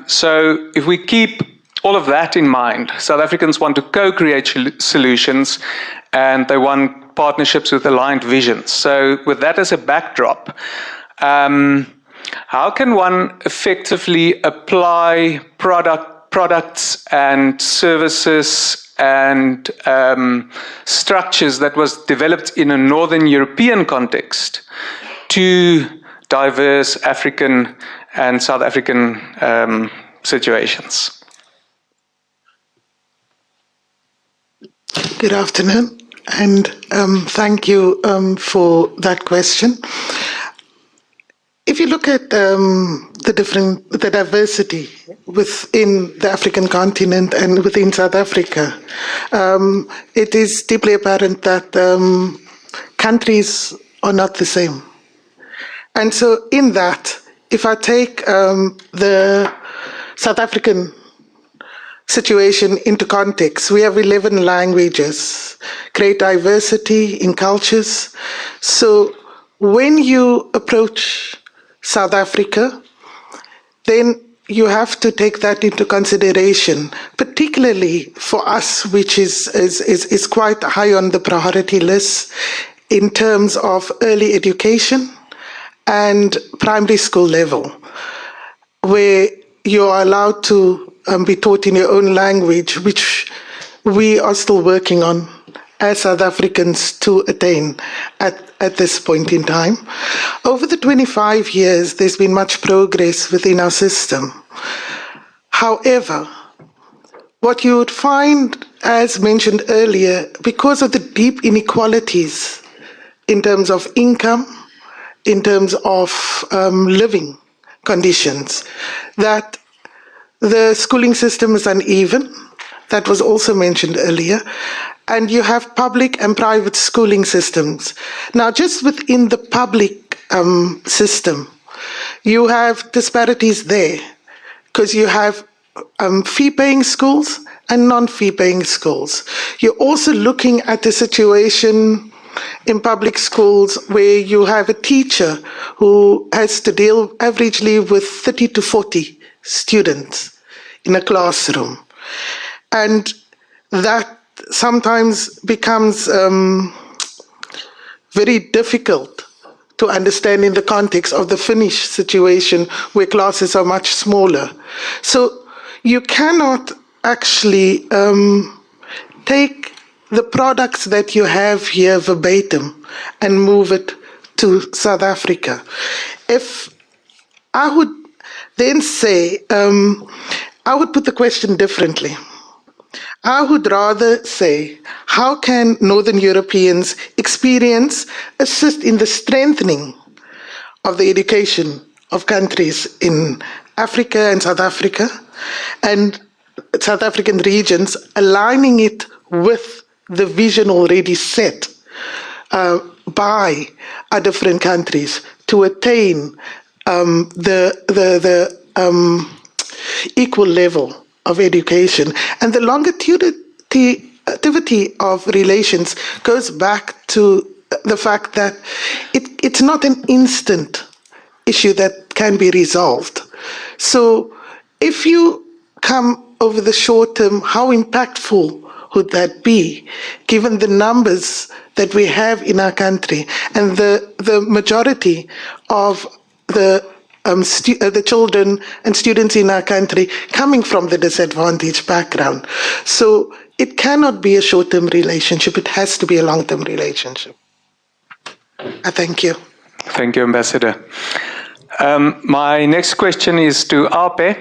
So if we keep all of that in mind, South Africans want to co-create solutions, and they want partnerships with aligned visions. So with that as a backdrop, how can one effectively apply products and services and structures that was developed in a Northern European context to diverse African and South African situations? Good afternoon, and thank you for that question. If you look at the diversity within the African continent and within South Africa, it is deeply apparent that countries are not the same. And so in that, if I take the South African situation into context, we have 11 languages, great diversity in cultures. So when you approach South Africa, then you have to take that into consideration, particularly for us, which is quite high on the priority list in terms of early education and primary school level, where you are allowed to be taught in your own language, which we are still working on as South Africans to attain at this point in time. Over the 25 years, there's been much progress within our system. However, what you would find as mentioned earlier, because of the deep inequalities in terms of income, in terms of living conditions, that the schooling system is uneven. That was also mentioned earlier. And you have public and private schooling systems. Now, just within the public system, you have disparities there, because you have fee-paying schools and non-fee-paying schools. You're also looking at the situation in public schools where you have a teacher who has to deal averagely with 30 to 40 students in a classroom. And that sometimes becomes very difficult to understand in the context of the Finnish situation where classes are much smaller. So you cannot actually take the products that you have here verbatim and move it to South Africa. If I would then say, I would put the question differently. I would rather say, how can Northern Europeans experience assist in the strengthening of the education of countries in Africa and South Africa, and South African regions, aligning it with the vision already set by our different countries to attain the equal level of education. And the longevity of relations goes back to the fact that it's not an instant issue that can be resolved. So if you come over the short term, how impactful would that be, given the numbers that we have in our country and the majority of the children and students in our country coming from the disadvantaged background. So it cannot be a short-term relationship. It has to be a long-term relationship. I thank you. Thank you, Ambassador. My next question is to Ape.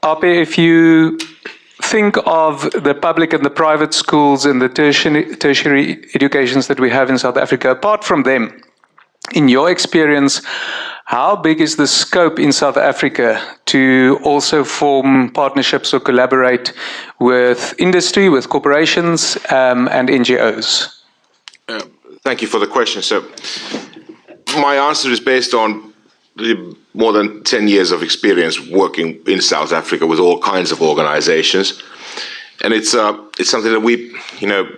Ape, if you think of the public and the private schools and the tertiary educations that we have in South Africa, apart from them, in your experience, how big is the scope in South Africa to also form partnerships or collaborate with industry, with corporations, and NGOs? Thank you for the question. So my answer is based on more than 10 years of experience working in South Africa with all kinds of organizations. And it's something that we,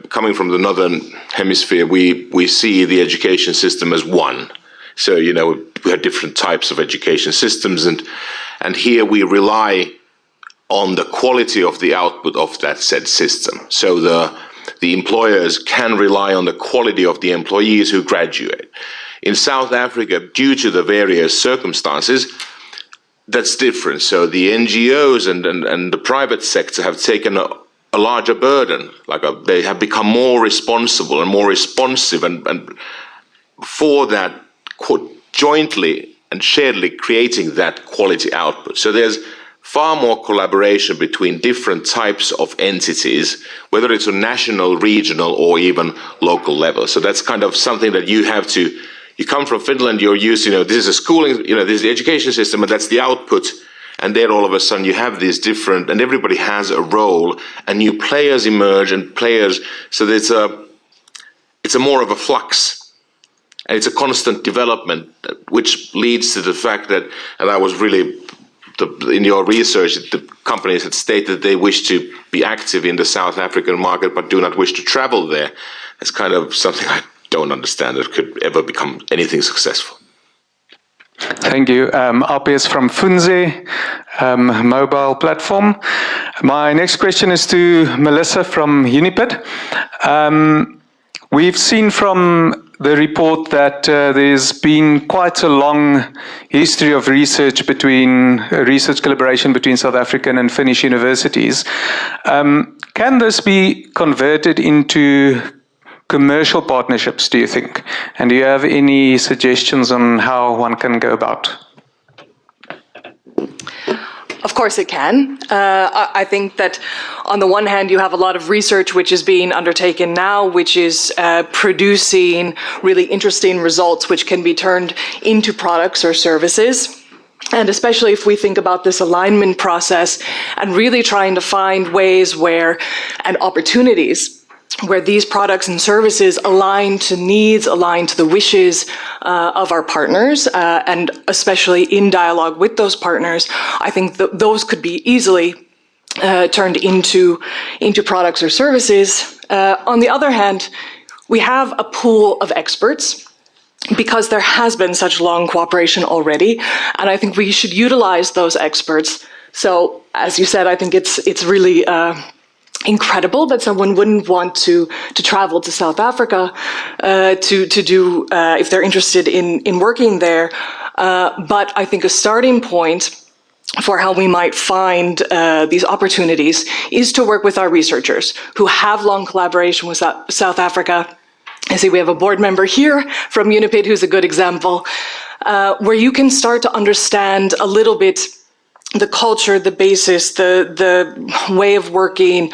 coming from the Northern Hemisphere, we see the education system as one. So, we have different types of education systems, and here we rely on the quality of the output of that said system. So the employers can rely on the quality of the employees who graduate. In South Africa, due to the various circumstances, that's different. So the NGOs and the private sector have taken a larger burden, they have become more responsible and more responsive, and for that, jointly and sharedly creating that quality output. So there's far more collaboration between different types of entities, whether it's on national, regional, or even local level. So that's kind of something that you come from Finland, you're used to, this is a schooling, this is the education system, and that's the output. And then all of a sudden you have these different, and everybody has a role, and new players emerge and players, so it's a more of a flux. And it's a constant development, which leads to the fact that, and I was really, in your research, the companies had stated they wish to be active in the South African market, but do not wish to travel there. It's kind of something I don't understand that could ever become anything successful. Thank you. Ape is from Funze mobile platform. My next question is to Melissa from Unipid. We've seen from the report that there's been quite a long history of research collaboration between South African and Finnish universities. Can this be converted into commercial partnerships, do you think? And do you have any suggestions on how one can go about? Of course it can. I think that on the one hand, you have a lot of research which is being undertaken now, which is producing really interesting results which can be turned into products or services. And especially if we think about this alignment process and really trying to find ways where, and opportunities, where these products and services align to needs, align to the wishes of our partners, and especially in dialogue with those partners, I think those could be easily turned into products or services. On the other hand, we have a pool of experts because there has been such long cooperation already, and I think we should utilize those experts. So, as you said, I think it's really incredible that someone wouldn't want to travel to South Africa to do if they're interested in working there. But I think a starting point for how we might find these opportunities is to work with our researchers who have long collaboration with South Africa. I see we have a board member here from UNIPID who's a good example, where you can start to understand a little bit the culture, the basis, the way of working,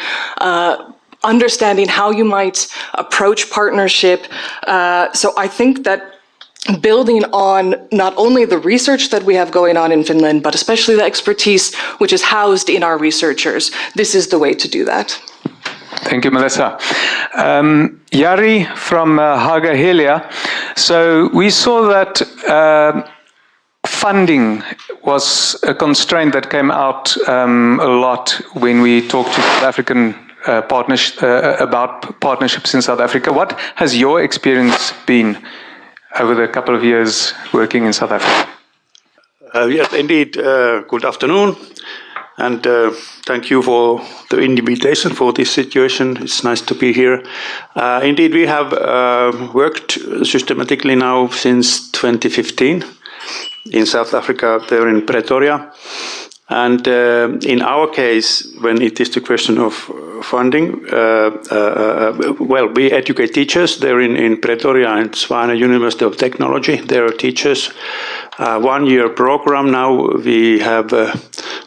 understanding how you might approach partnership. So I think that building on not only the research that we have going on in Finland, but especially the expertise which is housed in our researchers, this is the way to do that. Thank you, Melissa. Jari from Haaga-Helia. So we saw that funding was a constraint that came out a lot when we talked to South African about partnerships in South Africa. What has your experience been over the couple of years working in South Africa? Yes, indeed. Good afternoon. And thank you for the invitation for this situation. It's nice to be here. Indeed, we have worked systematically now since 2015 in South Africa, there in Pretoria. And in our case, when it is the question of funding, well, we educate teachers there in Pretoria and Tshwane University of Technology. There are teachers. 1 year program now. We have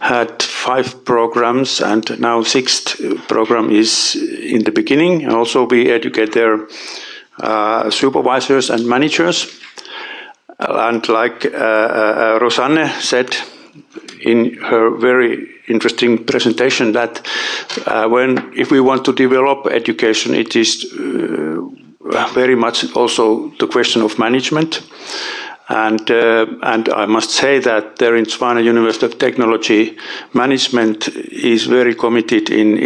had 5 programs, and now 6th program is in the beginning. Also, we educate their supervisors and managers. And like Rosanne said in her very interesting presentation, that if we want to develop education, it is very much also the question of management. And I must say that there in Tshwane University of Technology, management is very committed in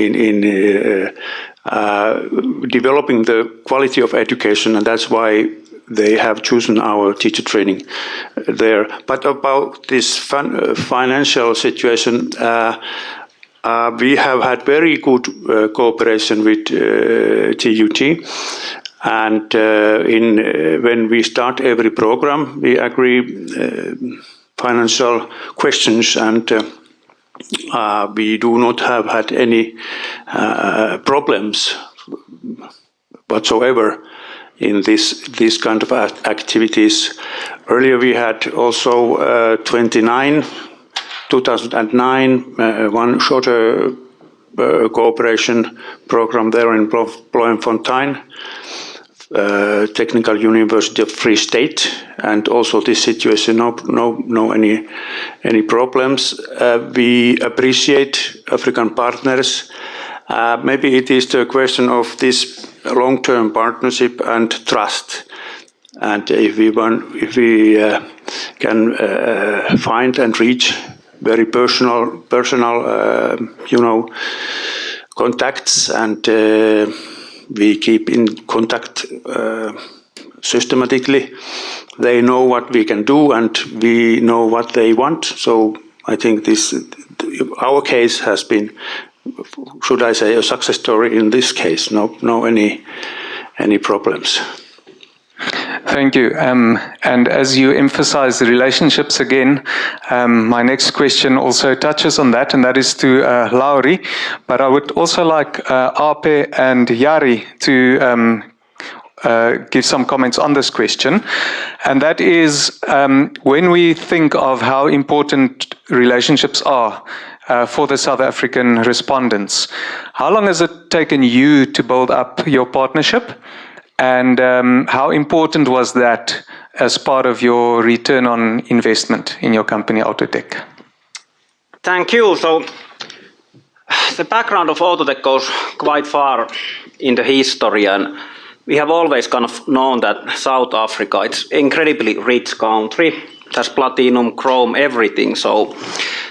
developing the quality of education, and that's why they have chosen our teacher training there. But about this financial situation, we have had very good cooperation with TUT. And when we start every program, we agree financial questions, and we do not have had any problems whatsoever in this kind of activities. Earlier we had also 2009, one shorter cooperation program there in Bloemfontein, Technical University of Free State, and also this situation no any problems. We appreciate African partners. Maybe it is the question of this long-term partnership and trust, and if we can find and reach very personal contacts, and we keep in contact systematically. They know what we can do, and we know what they want. So I think our case has been, should I say, a success story in this case. No any problems. Thank you. And as you emphasize the relationships again, my next question also touches on that, and that is to Lauri. But I would also like Ape and Jari to give some comments on this question, and that is when we think of how important relationships are for the South African respondents, how long has it taken you to build up your partnership, and how important was that as part of your return on investment in your company, Autotech? Thank you. So the background of Autotech goes quite far in the history, and we have always kind of known that South Africa, it's incredibly rich country. It has platinum, chrome, everything.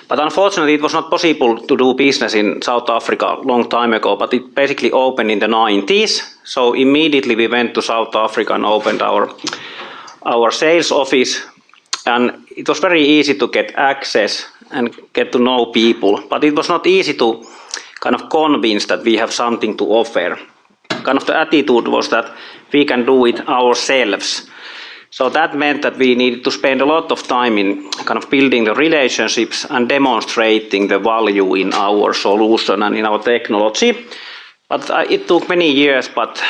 But unfortunately, it was not possible to do business in South Africa a long time ago, but it basically opened in the 90s. So immediately we went to South Africa and opened our sales office. And it was very easy to get access and get to know people. But it was not easy to kind of convince that we have something to offer. Kind of the attitude was that we can do it ourselves. So that meant that we needed to spend a lot of time in kind of building the relationships and demonstrating the value in our solution and in our technology. But it took many years, but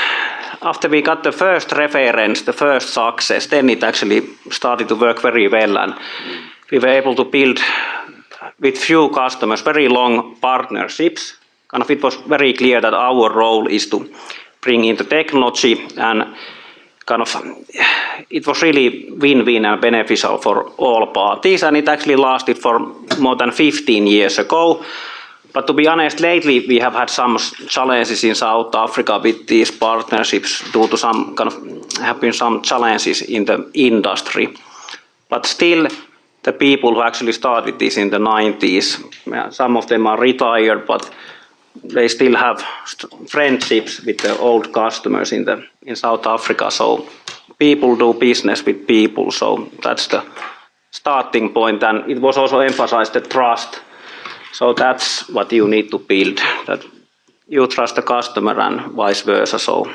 after we got the first reference, the first success, then it actually started to work very well, and we were able to build with few customers very long partnerships. Kind of it was very clear that our role is to bring in the technology, and kind of it was really win-win and beneficial for all parties, and it actually lasted for more than 15 years ago. But to be honest, lately we have had some challenges in South Africa with these partnerships due to some kind of have been some challenges in the industry. But still, the people who actually started this in the 90s, some of them are retired, but they still have friendships with the old customers in South Africa. So people do business with people. So that's the starting point. And it was also emphasized the trust. So that's what you need to build, that you trust the customer and vice versa. So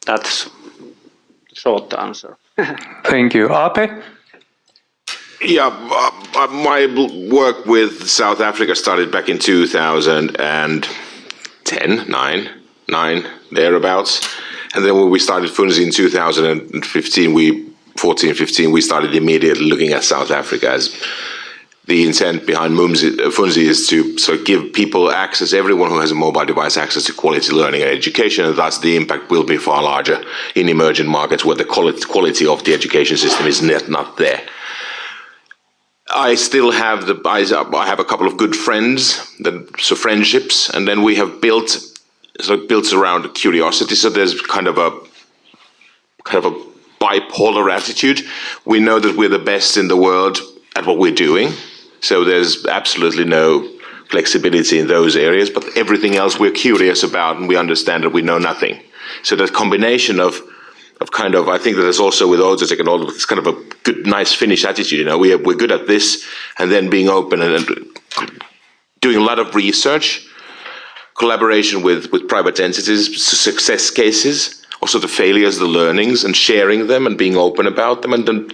that's the short answer. Thank you. Ape? Yeah, my work with South Africa started back in 2010, nine thereabouts. And then when we started Funzi in 2015, 14-15, we started immediately looking at South Africa as the intent behind Funzi is to sort of give people access, everyone who has a mobile device, access to quality learning and education, and thus the impact will be far larger in emerging markets where the quality of the education system is not there. I still have I have a couple of good friends, so friendships, and then we have built around curiosity. So there's kind of a bipolar attitude. We know that we're the best in the world at what we're doing, so there's absolutely no flexibility in those areas. But everything else we're curious about, and we understand that we know nothing. So that combination of kind of, I think that there's also with Autotech and all of it's kind of a good, nice Finnish attitude. You know, we're good at this, and then being open and doing a lot of research, collaboration with private entities, success cases, also the failures, the learnings, and sharing them and being open about them, and then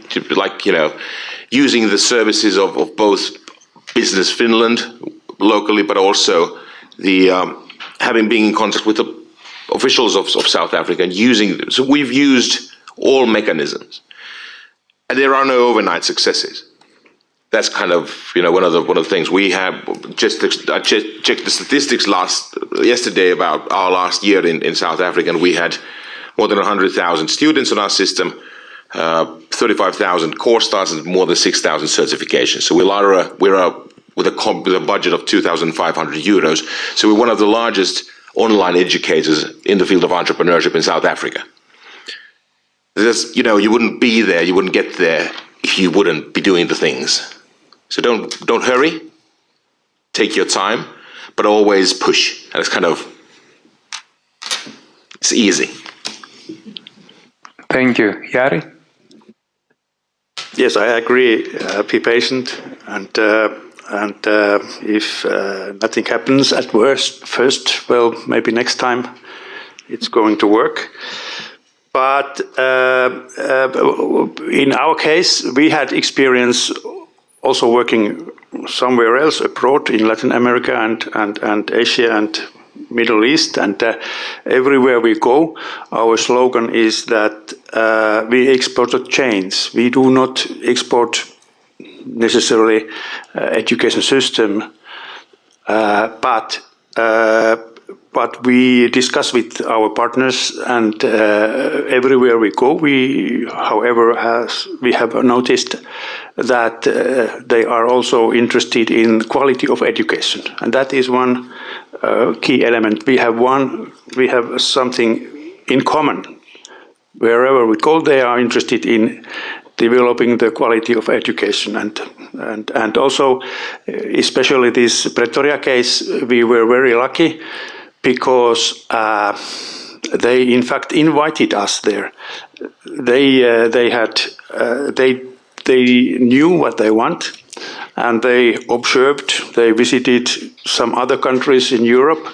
using the services of both Business Finland locally, but also the being in contact with the officials of South Africa and using them. So we've used all mechanisms, and there are no overnight successes. That's kind of one of the things we have. I checked the statistics yesterday about our last year in South Africa, and we had more than 100,000 students on our system, 35,000 course starts, and more than 6,000 certifications. So we're with a budget of 2,500 euros. So we're one of the largest online educators in the field of entrepreneurship in South Africa. You wouldn't be there, you wouldn't get there if you wouldn't be doing the things. So don't hurry, take your time, but always push. And it's easy. Thank you. Jari? Yes, I agree. Be patient, and if nothing happens at first, well, maybe next time it's going to work. But in our case, we had experience also working somewhere else abroad in Latin America and Asia and Middle East, and everywhere we go, our slogan is that we export change. We do not export necessarily education system, but we discuss with our partners, and everywhere we go, we have noticed that they are also interested in quality of education, and that is one key element. We have something in common. Wherever we go, they are interested in developing the quality of education, and also, especially this Pretoria case, we were very lucky because they in fact invited us there. They knew what they want, and they observed. They visited some other countries in Europe,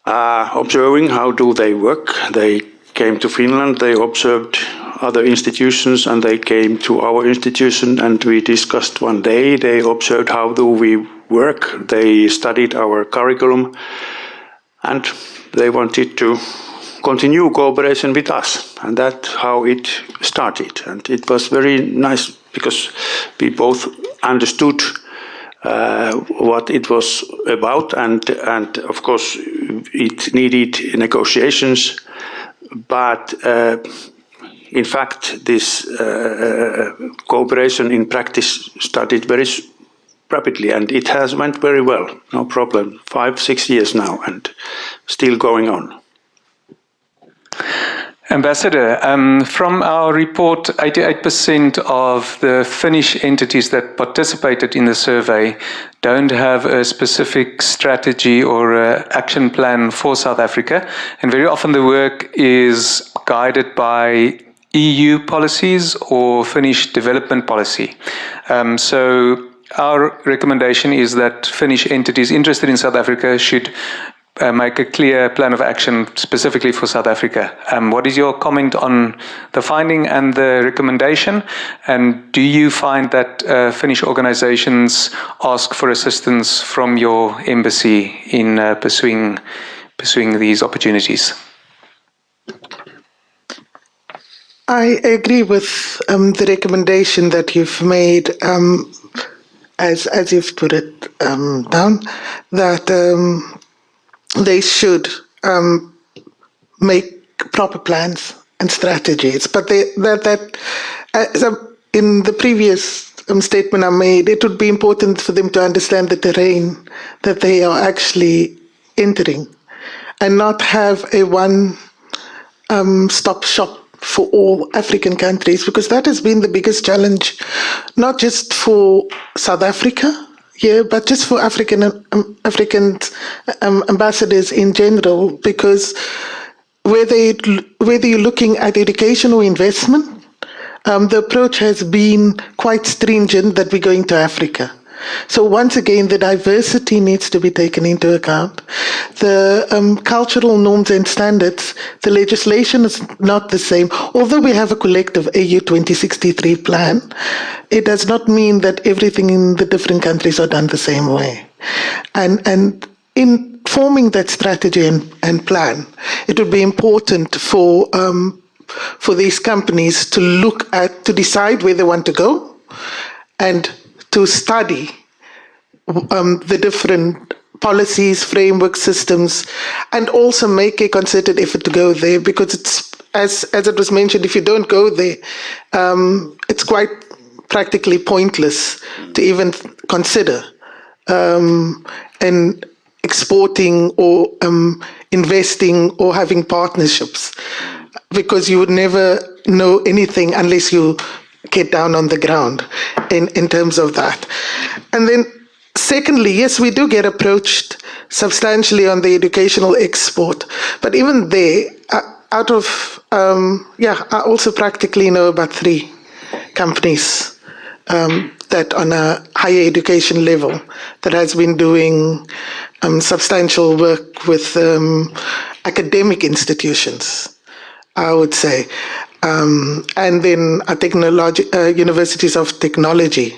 observing how do they work. They came to Finland. They observed other institutions, and they came to our institution, and we discussed one day. They observed how do we work. They studied our curriculum, and they wanted to continue cooperation with us, and that's how it started. And it was very nice because we both understood what it was about, and of course it needed negotiations, but in fact this cooperation in practice started very rapidly, and it has went very well, no problem. 5-6 years now, and still going on. Ambassador, from our report, 88% of the Finnish entities that participated in the survey don't have a specific strategy or action plan for South Africa, and very often the work is guided by EU policies or Finnish development policy. So our recommendation is that Finnish entities interested in South Africa should make a clear plan of action specifically for South Africa. What is your comment on the finding and the recommendation? And do you find that Finnish organizations ask for assistance from your embassy in pursuing these opportunities? I agree with the recommendation that you've made, as you've put it down, that they should make proper plans and strategies. But in the previous statement I made, it would be important for them to understand the terrain that they are actually entering, and not have a one-stop shop for all African countries, because that has been the biggest challenge, not just for South Africa, but just for African ambassadors in general, because whether you're looking at education or investment, the approach has been quite stringent that we're going to Africa. So once again, the diversity needs to be taken into account. The cultural norms and standards, the legislation is not the same. Although we have a collective AU 2063 plan, it does not mean that everything in the different countries are done the same way. And in forming that strategy and plan, it would be important for these companies to decide where they want to go, and to study the different policies, framework systems, and also make a concerted effort to go there, because it's, as it was mentioned, if you don't go there, it's quite practically pointless to even consider and exporting or investing or having partnerships, because you would never know anything unless you get down on the ground in terms of that. And then secondly, yes, we do get approached substantially on the educational export, but even there, I also practically know about 3 companies that on a higher education level that has been doing substantial work with academic institutions, I would say. And then universities of technology,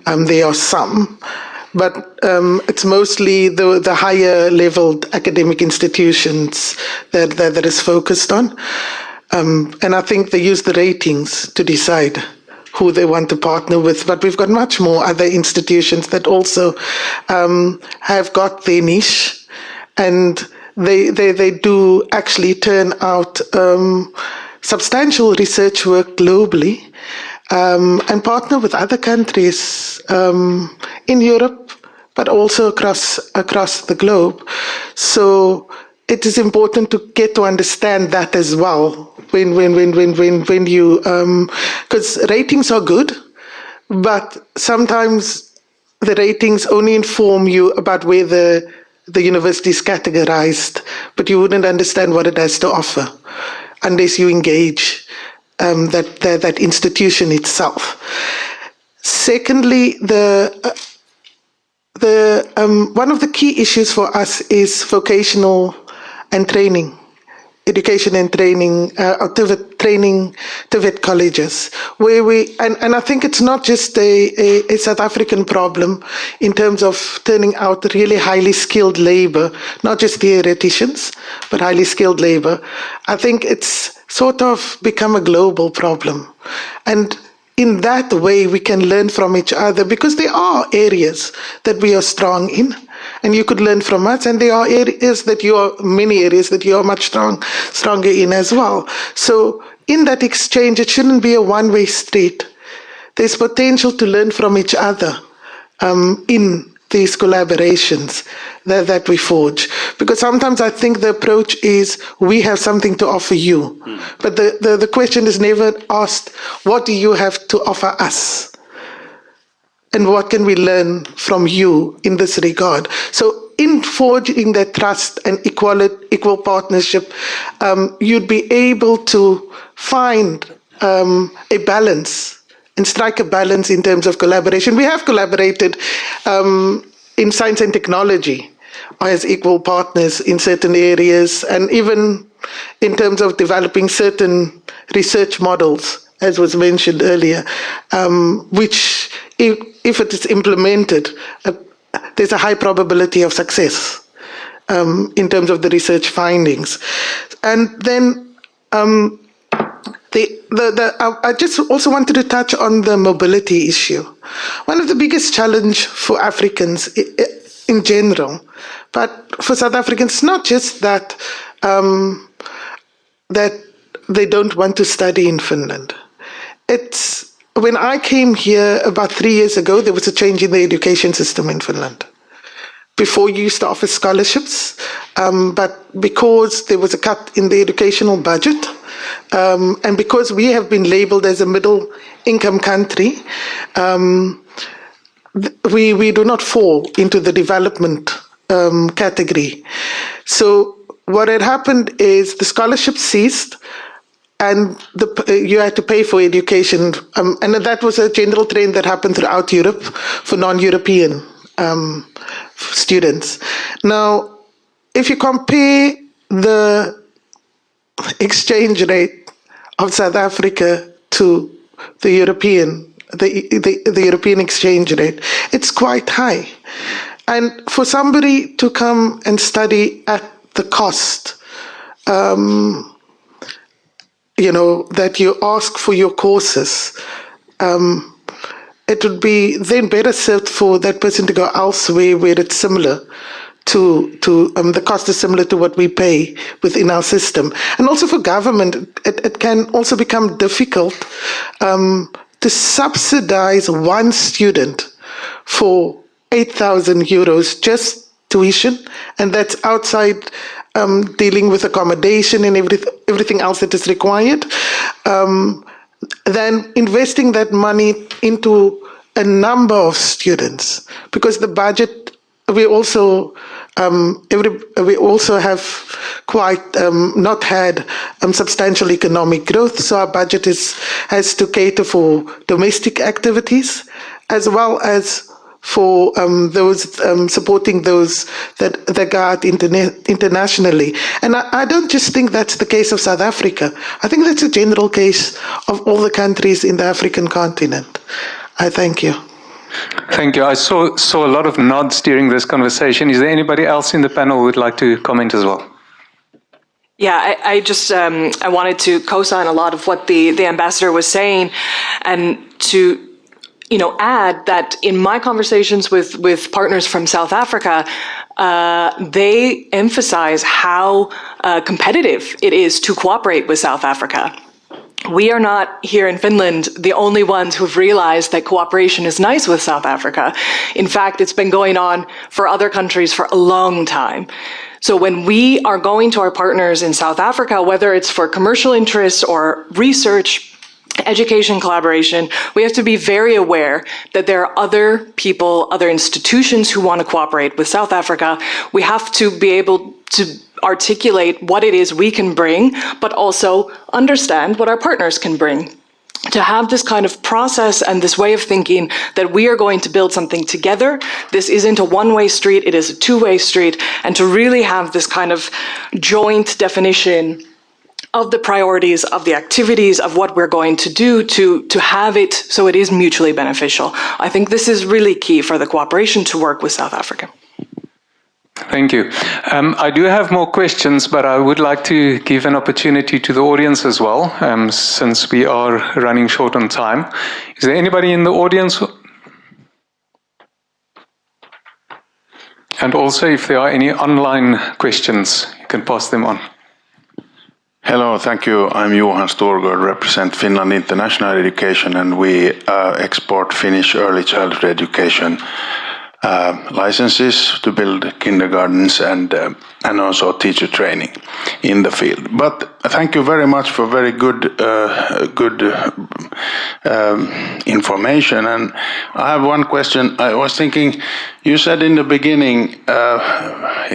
there are some, but it's mostly the higher leveled academic institutions that is focused on. And I think they use the ratings to decide who they want to partner with. But we've got much more other institutions that also have got their niche, and they do actually turn out substantial research work globally, and partner with other countries in Europe, but also across the globe. So it is important to get to understand that as well when you, because ratings are good, but sometimes the ratings only inform you about where the university is categorized, but you wouldn't understand what it has to offer unless you engage that institution itself. Secondly, one of the key issues for us is vocational and training, education and training, training TVET colleges, where and I think it's not just a South African problem in terms of turning out really highly skilled labor, not just theoreticians, but highly skilled labor. I think it's sort of become a global problem. And in that way, we can learn from each other, because there are areas that we are strong in, and you could learn from us, and there are many areas that you are much stronger in as well. So in that exchange, it shouldn't be a one-way street. There's potential to learn from each other in these collaborations that we forge. Because sometimes I think the approach is, we have something to offer you. But the question is never asked, what do you have to offer us? And what can we learn from you in this regard? So in forging that trust and equal partnership, you'd be able to find a balance and strike a balance in terms of collaboration. We have collaborated in science and technology as equal partners in certain areas, and even in terms of developing certain research models, as was mentioned earlier, which, if it is implemented, there's a high probability of success in terms of the research findings. And then I just also wanted to touch on the mobility issue. One of the biggest challenge for Africans in general, but for South Africans, not just that that they don't want to study in Finland. It's when I came here about 3 years ago, there was a change in the education system in Finland. Before, you used to offer scholarships, but because there was a cut in the educational budget, and because we have been labeled as a middle-income country, we do not fall into the development category. So what had happened is the scholarship ceased, and you had to pay for education. And that was a general trend that happened throughout Europe for non-European students. Now, if you compare the exchange rate of South Africa to the European exchange rate, it's quite high. And for somebody to come and study at the cost, that you ask for your courses, it would be then better served for that person to go elsewhere where it's similar to the cost is similar to what we pay within our system. And also for government, it can also become difficult to subsidize one student for 8,000 euros just tuition, and that's outside dealing with accommodation and everything else that is required. Then investing that money into a number of students, because the budget, we also have quite not had substantial economic growth, so our budget has to cater for domestic activities as well as for those supporting those that go out internationally. And I don't just think that's the case of South Africa. I think that's a general case of all the countries in the African continent. I thank you. Thank you. I saw a lot of nods during this conversation. Is there anybody else in the panel who would like to comment as well? Yeah, I just I wanted to co-sign a lot of what the ambassador was saying, and to add that in my conversations with partners from South Africa, they emphasize how competitive it is to cooperate with South Africa. We are not here in Finland the only ones who've realized that cooperation is nice with South Africa. In fact, it's been going on for other countries for a long time. So when we are going to our partners in South Africa, whether it's for commercial interests or research, education collaboration, we have to be very aware that there are other people, other institutions who want to cooperate with South Africa. We have to be able to articulate what it is we can bring, but also understand what our partners can bring. To have this kind of process and this way of thinking that we are going to build something together. This isn't a one-way street, it is a two-way street. And to really have this kind of joint definition of the priorities, of the activities, of what we're going to do to have it so it is mutually beneficial. I think this is really key for the cooperation to work with South Africa. Thank you. I do have more questions, but I would like to give an opportunity to the audience as well, since we are running short on time. Is there anybody in the audience? And also, if there are any online questions, you can pass them on. Hello, thank you. I'm Johan Storgård, represent Finland International Education, and we export Finnish early childhood education licenses to build kindergartens and also teacher training in the field. But thank you very much for very good information. And I have one question. I was thinking, you said in the beginning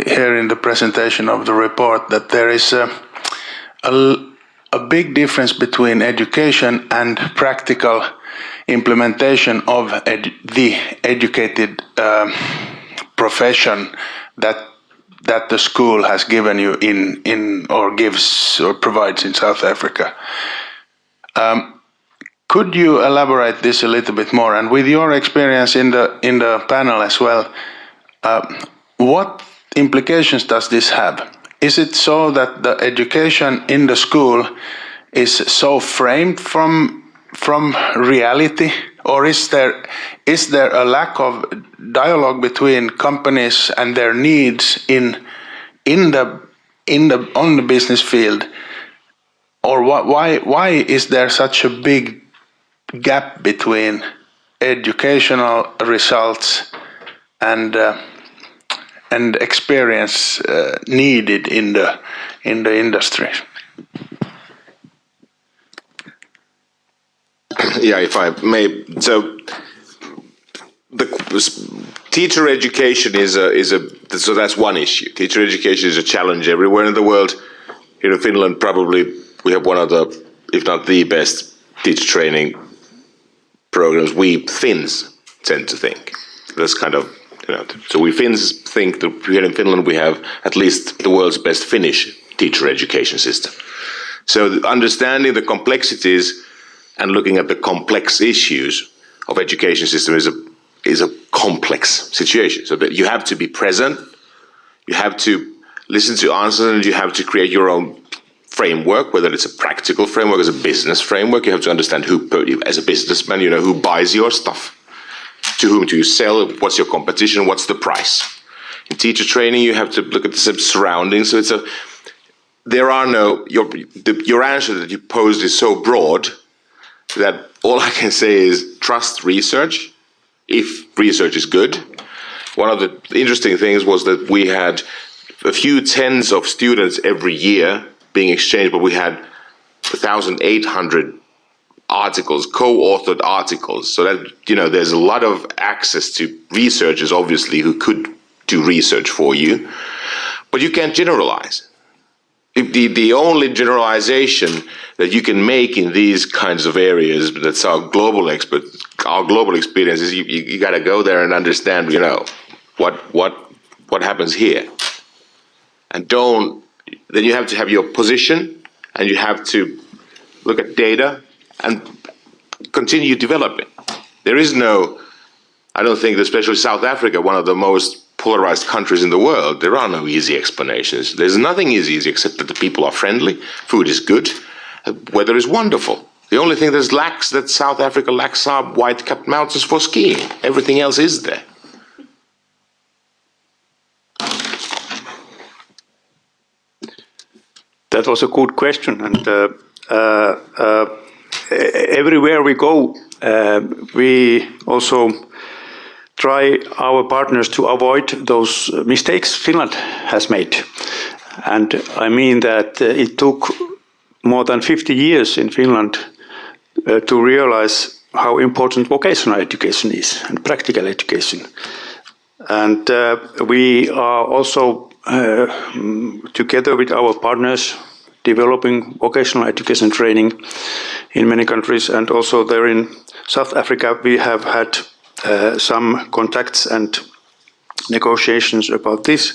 here in the presentation of the report that there is a big difference between education and practical implementation of the educated profession that the school has given you in or gives or provides in South Africa. Could you elaborate this a little bit more? And with your experience in the panel as well, what implications does this have? Is it so that the education in the school is so framed from reality, or is there a lack of dialogue between companies and their needs on the business field, or why is there such a big gap between educational results and experience needed in the industry? Yeah, if I may. So, the teacher education so that's one issue. Teacher education is a challenge everywhere in the world. Here in Finland, probably we have one of the, if not the best, teacher training programs. We Finns tend to think that's kind of, so we Finns think that here in Finland we have at least the world's best Finnish teacher education system. So understanding the complexities and looking at the complex issues of education system is a complex situation. So that you have to be present, you have to listen to answers, and you have to create your own framework, whether it's a practical framework, as a business framework. You have to understand who, as a businessman, who buys your stuff, to whom do you sell, what's your competition, what's the price. In teacher training, you have to look at the surroundings. So your answer that you posed is so broad that all I can say is trust research, if research is good. One of the interesting things was that we had a few tens of students every year being exchanged, but we had 1,800 articles, co-authored articles. So that, there's a lot of access to researchers, obviously, who could do research for you, but you can't generalize. The only generalization that you can make in these kinds of areas, that's our global experience, is you got to go there and understand, what happens here, and then you have to have your position, and you have to look at data and continue developing. There is no I don't think, that especially South Africa, one of the most polarized countries in the world, there are no easy explanations. There's nothing easy except that the people are friendly, food is good, weather is wonderful. The only thing that South Africa lacks are white-capped mountains for skiing. Everything else is there. That was a good question, and everywhere we go, we also try our partners to avoid those mistakes Finland has made. And I mean that it took more than 50 years in Finland to realize how important vocational education is and practical education. And we are also, together with our partners, developing vocational education training in many countries. And also there in South Africa, we have had some contacts and negotiations about this.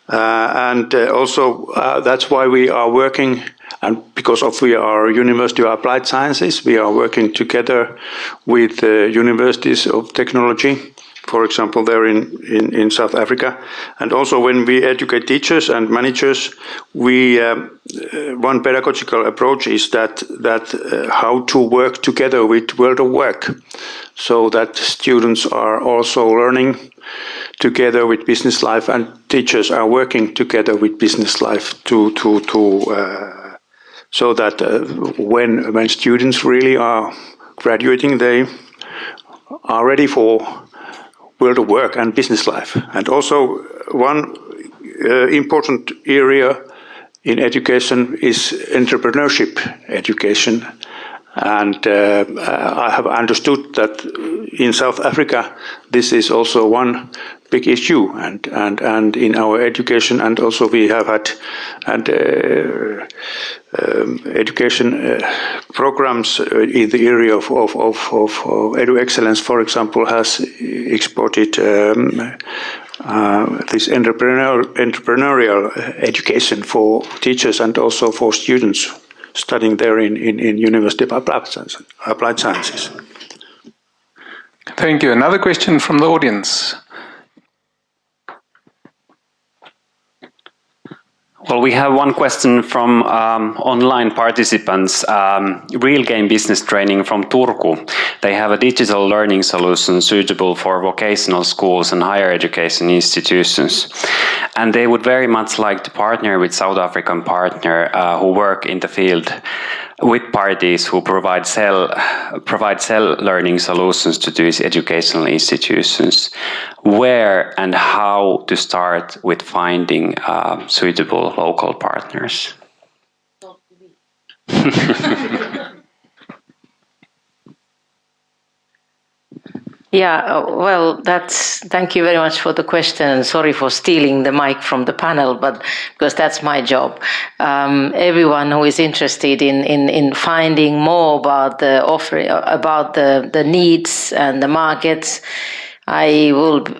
And also that's why we are working, and because we are University of Applied Sciences, we are working together with universities of technology, for example, there in South Africa. And also when we educate teachers and managers, we one pedagogical approach is that how to work together with world of work, so that students are also learning together with business life and teachers are working together with business life so that when students really are graduating, they are ready for world of work and business life. And also one important area in education is entrepreneurship education. And I have understood that in South Africa, this is also one big issue, and in our education, and also we have had education programs in the area of edu excellence, for example, has exported this entrepreneurial education for teachers and also for students studying there in University of Applied Sciences. Thank you. Another question from the audience. Well, we have one question from online participants. Real Game Business Training from Turku. They have a digital learning solution suitable for vocational schools and higher education institutions. And they would very much like to partner with South African partner who work in the field with parties who provide learning solutions to these educational institutions. Where and how to start with finding suitable local partners? Yeah, well, thank you very much for the question, and sorry for stealing the mic from the panel, but because that's my job. Everyone who is interested in finding more about the offering, about the needs and the markets, I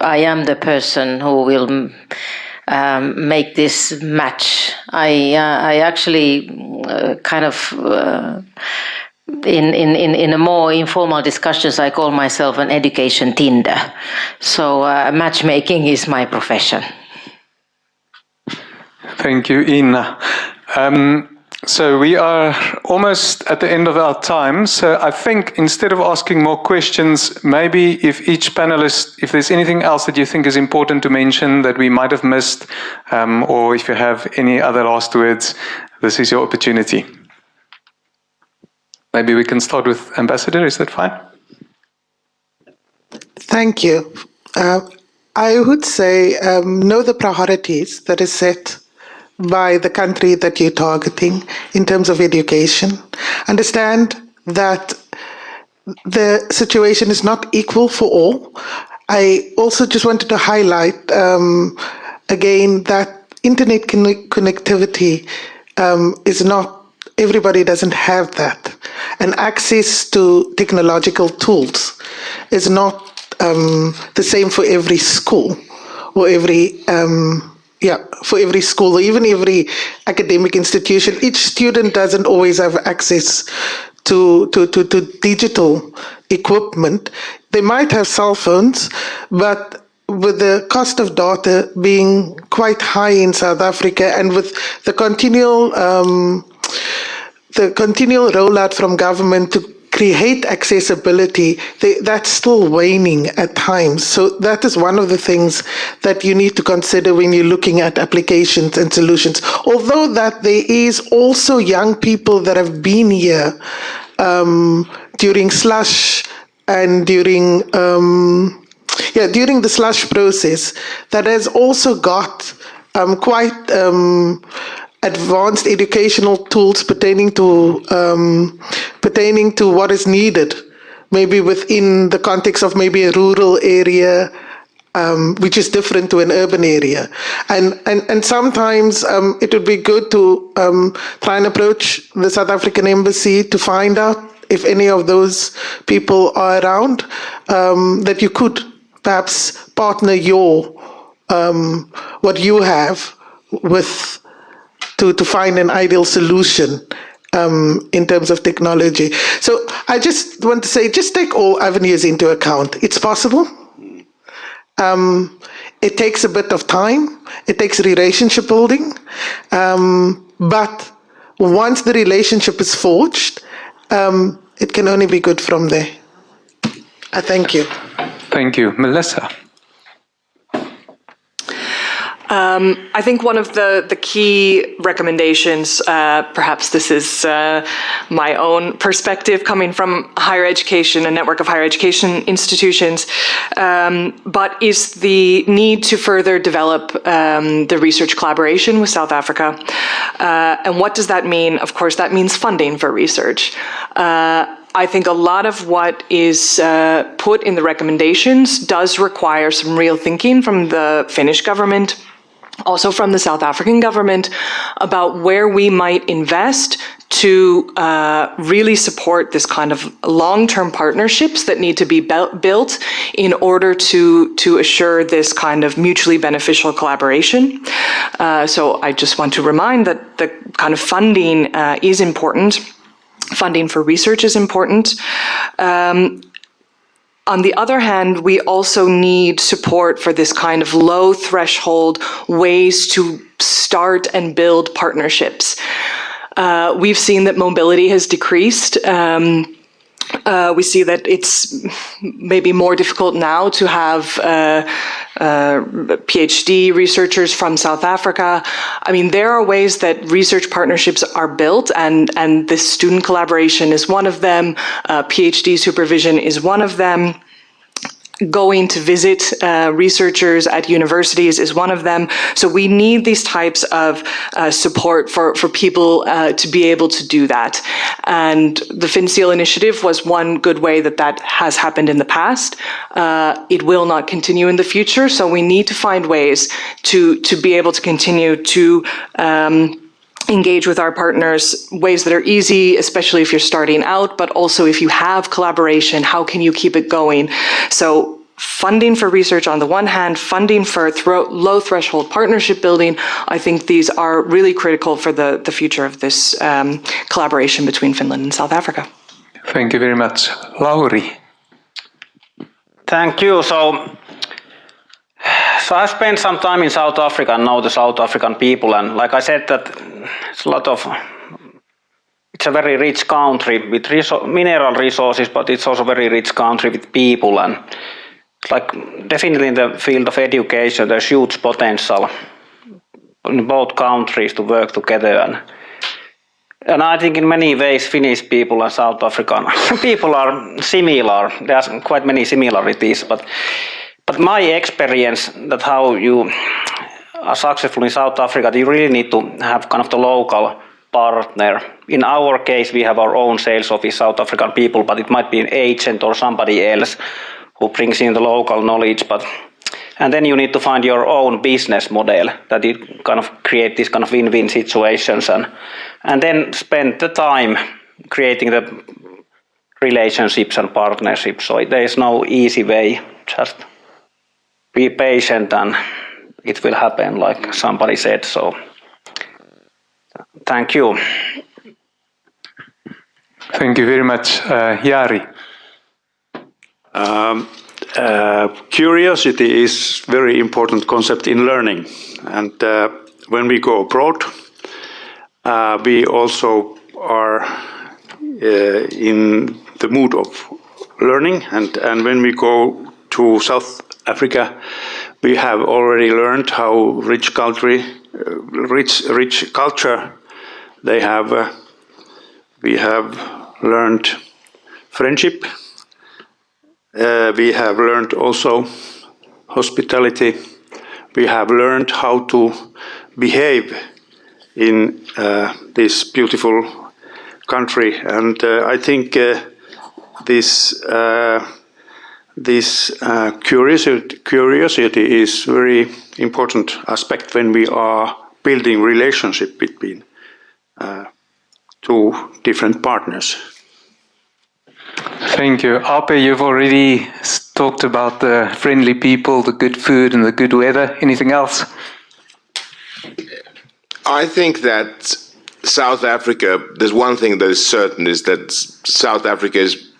am the person who will make this match. I actually kind of in a more informal discussions, I call myself an education Tinder. So matchmaking is my profession. Thank you, Ina. So we are almost at the end of our time. So I think instead of asking more questions, maybe if each panelist, if there's anything else that you think is important to mention that we might have missed, or if you have any other last words, this is your opportunity. Maybe we can start with Ambassador, is that fine? Thank you. I would say know the priorities that is set by the country that you're targeting in terms of education. Understand that the situation is not equal for all. I also just wanted to highlight again that internet connectivity is not, everybody doesn't have that. And access to technological tools is not the same for every school or every for every school or even every academic institution. Each student doesn't always have access to digital equipment. They might have cell phones, but with the cost of data being quite high in South Africa, and with the continual rollout from government to create accessibility, that's still waning at times. So that is one of the things that you need to consider when you're looking at applications and solutions. Although that there is also young people that have been here during slush and during the slush process, that has also got quite advanced educational tools pertaining to what is needed, maybe within the context of maybe a rural area, which is different to an urban area. And sometimes it would be good to try and approach the South African Embassy to find out if any of those people are around, that you could perhaps partner what you have with to find an ideal solution in terms of technology. So I just want to say, just take all avenues into account. It's possible. It takes a bit of time. It takes relationship building. But once the relationship is forged, it can only be good from there. I thank you. Thank you. Melissa. I think one of the key recommendations, perhaps this is my own perspective coming from higher education, a network of higher education institutions, but is the need to further develop the research collaboration with South Africa. And what does that mean? Of course, that means funding for research. I think a lot of what is put in the recommendations does require some real thinking from the Finnish government, also from the South African government, about where we might invest to really support this kind of long-term partnerships that need to be built in order to assure this kind of mutually beneficial collaboration. So I just want to remind that the kind of funding is important. Funding for research is important. On the other hand, we also need support for this kind of low threshold ways to start and build partnerships. We've seen that mobility has decreased. We see that it's maybe more difficult now to have PhD researchers from South Africa. I mean, there are ways that research partnerships are built, and this student collaboration is one of them. PhD supervision is one of them. Going to visit researchers at universities is one of them. So we need these types of support for people to be able to do that. And the FinSeal initiative was one good way that has happened in the past. It will not continue in the future. So we need to find ways to be able to continue to engage with our partners, ways that are easy, especially if you're starting out, but also if you have collaboration, how can you keep it going? So funding for research on the one hand, funding for low threshold partnership building, I think these are really critical for the future of this collaboration between Finland and South Africa. Thank you very much. Lauri. Thank you. So I spent some time in South Africa and know the South African people, and like I said, that it's a very rich country with mineral resources, but it's also a very rich country with people, and it's like definitely in the field of education there's huge potential in both countries to work together, and I think in many ways Finnish people and South African people are similar. There's quite many similarities, but my experience that how you are successful in South Africa, you really need to have kind of the local partner. In our case, we have our own sales office, South African people, but it might be an agent or somebody else who brings in the local knowledge. And then you need to find your own business model that you kind of create these kind of win-win situations, and then spend the time creating the relationships and partnerships. So there is no easy way. Just be patient and it will happen, like somebody said. So thank you. Thank you very much, Jari. Curiosity is a very important concept in learning. And when we go abroad, we also are in the mood of learning. And when we go to South Africa, we have already learned how rich culture they have. We have learned friendship. We have learned also hospitality. We have learned how to behave in this beautiful country, and I think this curiosity is very important aspect when we are building relationship between two different partners. Thank you. Ape, you've already talked about the friendly people, the good food and the good weather. Anything else? I think that South Africa, there's one thing that is certain, is that South Africa is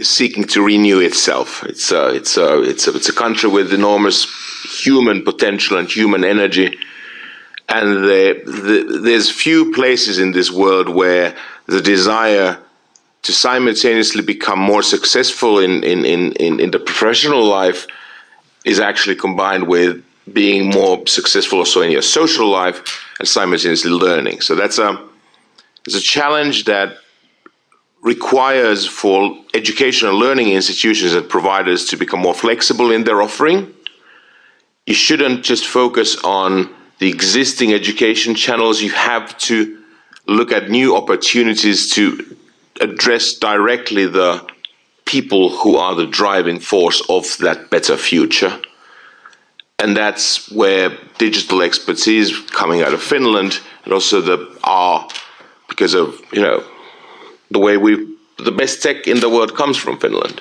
seeking to renew itself. It's a country with enormous human potential and human energy. And there's few places in this world where the desire to simultaneously become more successful in the professional life is actually combined with being more successful also in your social life and simultaneously learning. So it's a challenge that requires for educational learning institutions and providers to become more flexible in their offering. You shouldn't just focus on the existing education channels. You have to look at new opportunities to address directly the people who are the driving force of that better future. And that's where digital expertise coming out of Finland and also because of, the way the best tech in the world comes from Finland,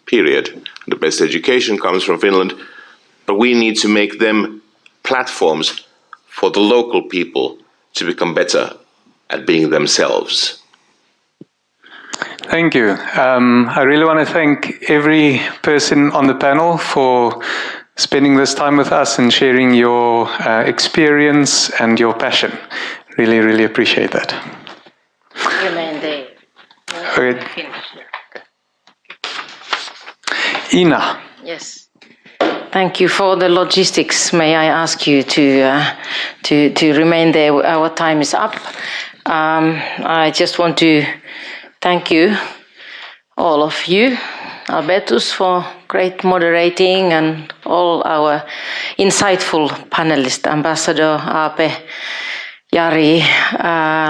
period. The best education comes from Finland, but we need to make them platforms for the local people to become better at being themselves. Thank you. I really want to thank every person on the panel for spending this time with us and sharing your experience and your passion. Really, really appreciate that. Remain there. Okay. Ina. Yes. Thank you for the logistics. May I ask you to remain there? Our time is up. I just want to thank you, all of you, Albertus, for great moderating, and all our insightful panelists, Ambassador Ape, Jari,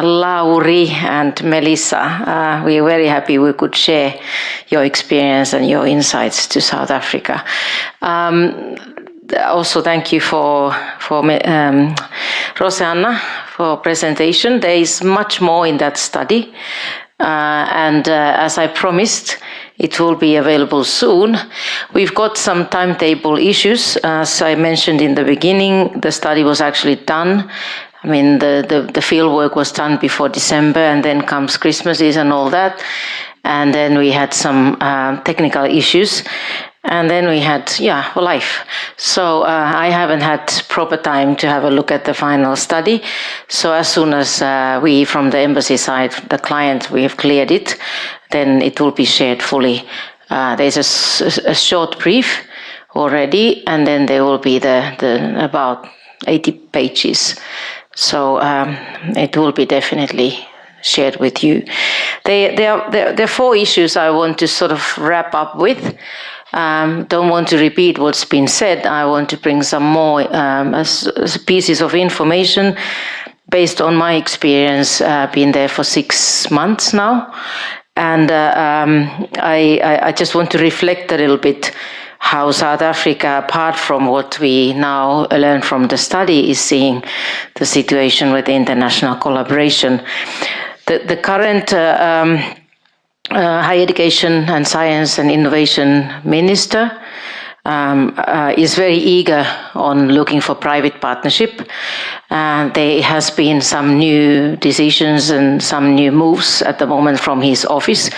Lauri, and Melissa. We are very happy we could share your experience and your insights to South Africa. Also, thank you for Rosanna for presentation. There is much more in that study. And as I promised, it will be available soon. We've got some timetable issues. As I mentioned in the beginning, the study was actually done. I mean, the field work was done before December, and then comes Christmases and all that. And then we had some technical issues. And then we had, life. So I haven't had proper time to have a look at the final study. So as soon as we, from the embassy side, the client, we have cleared it, then it will be shared fully. There's a short brief already, and then there will be the about 80 pages. So it will be definitely shared with you. There are 4 issues I want to sort of wrap up with. Don't want to repeat what's been said. I want to bring some more pieces of information based on my experience. Been there for 6 months now, and I just want to reflect a little bit how South Africa, apart from what we now learn from the study, is seeing the situation with international collaboration. The current Higher Education and Science and Innovation Minister is very eager on looking for private partnership. There has been some new decisions and some new moves at the moment from his office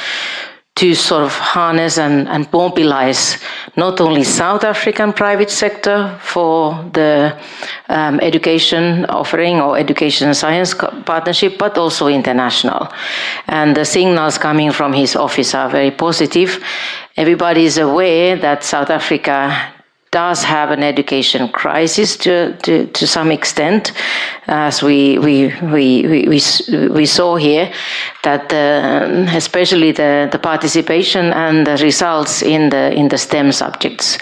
to sort of harness and mobilize not only South African private sector for the education offering or education and science partnership, but also international. And the signals coming from his office are very positive. Everybody is aware that South Africa does have an education crisis to some extent, as we saw here, that especially the participation and the results in the STEM subjects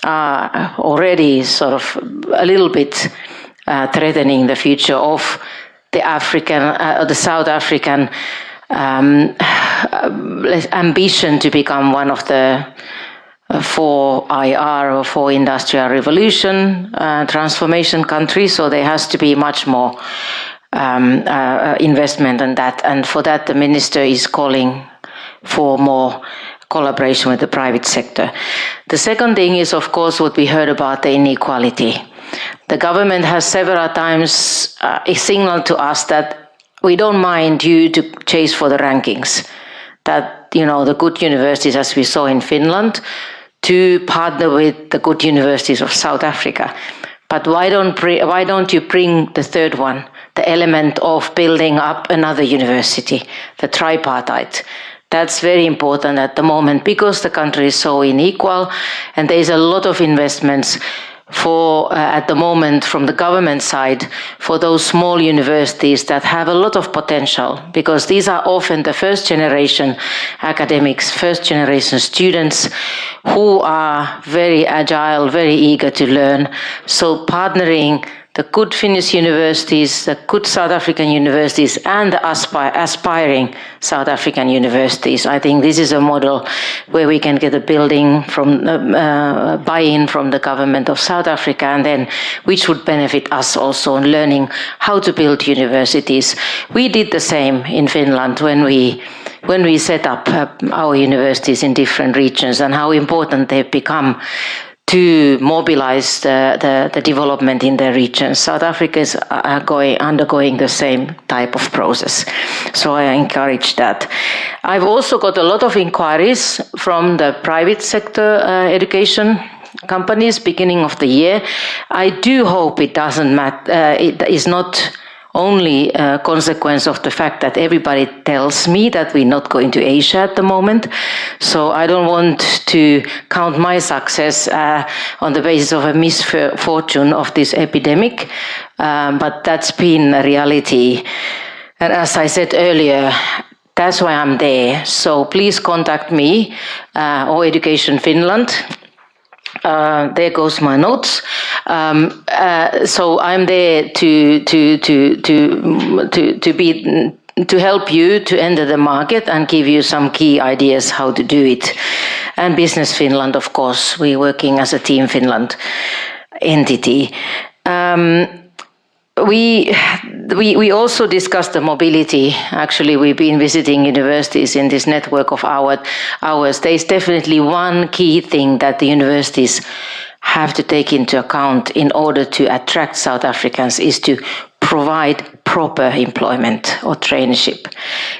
are already sort of a little bit threatening the future of the South African ambition to become one of the 4 IR or 4 Industrial Revolution transformation countries. So there has to be much more investment in that. And for that, the minister is calling for more collaboration with the private sector. The second thing is, of course, what we heard about the inequality. The government has several times signaled to us that we don't mind you to chase for the rankings. That, the good universities, as we saw in Finland, to partner with the good universities of South Africa. But why don't you bring the third one, the element of building up another university, the tripartite? That's very important at the moment because the country is so unequal, and there is a lot of investments for at the moment from the government side for those small universities that have a lot of potential, because these are often the first generation academics, first generation students who are very agile, very eager to learn. So partnering the good Finnish universities, the good South African universities, and the aspiring South African universities. I think this is a model where we can get a building from buy-in from the government of South Africa, and then which would benefit us also in learning how to build universities. We did the same in Finland when we set up our universities in different regions, and how important they've become to mobilize the development in the regions. South Africa is undergoing the same type of process. So I encourage that. I've also got a lot of inquiries from the private sector education companies beginning of the year. I do hope it doesn't matter. It is not only a consequence of the fact that everybody tells me that we're not going to Asia at the moment. So I don't want to count my success on the basis of a misfortune of this epidemic, but that's been a reality. And as I said earlier, that's why I'm there. So please contact me or Education Finland. There goes my notes. So I'm there to help you to enter the market and give you some key ideas how to do it. And Business Finland, of course, we're working as a Team Finland entity. We also discussed the mobility. Actually, we've been visiting universities in this network of ours. There is definitely one key thing that the universities have to take into account in order to attract South Africans is to provide proper employment or traineeship.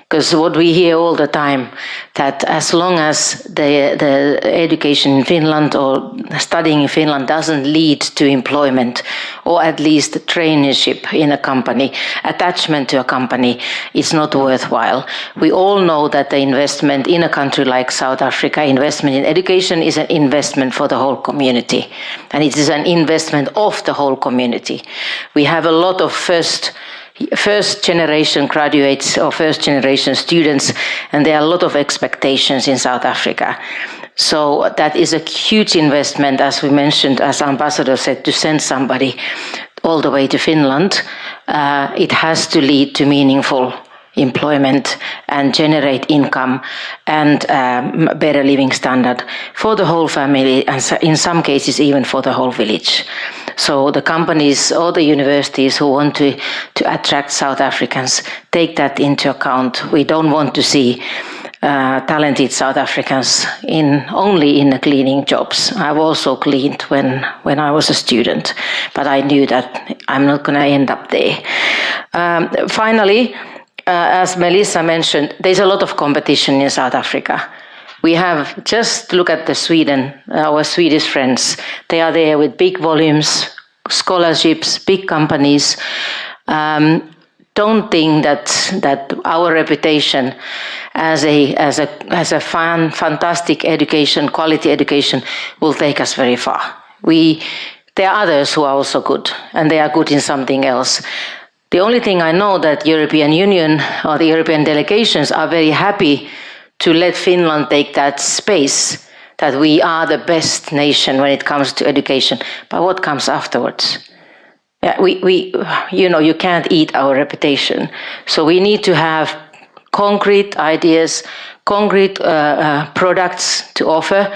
Because what we hear all the time, that as long as the education in Finland or studying in Finland doesn't lead to employment, or at least traineeship in a company, attachment to a company, it's not worthwhile. We all know that the investment in a country like South Africa, investment in education is an investment for the whole community. And it is an investment of the whole community. We have a lot of first generation graduates or first generation students, and there are a lot of expectations in South Africa. So that is a huge investment, as we mentioned, as Ambassador said, to send somebody all the way to Finland. It has to lead to meaningful employment and generate income and better living standard for the whole family, and in some cases even for the whole village. So the companies or the universities who want to attract South Africans take that into account. We don't want to see talented South Africans only in the cleaning jobs. I've also cleaned when I was a student, but I knew that I'm not going to end up there. Finally, as Melissa mentioned, there's a lot of competition in South Africa. We have, just look at the Sweden, our Swedish friends. They are there with big volumes, scholarships, big companies. Don't think that our reputation as a fantastic education, quality education, will take us very far. There are others who are also good, and they are good in something else. The only thing I know that European Union or the European delegations are very happy to let Finland take that space, that we are the best nation when it comes to education. But what comes afterwards? Yeah, you can't eat our reputation. So we need to have concrete ideas, concrete products to offer.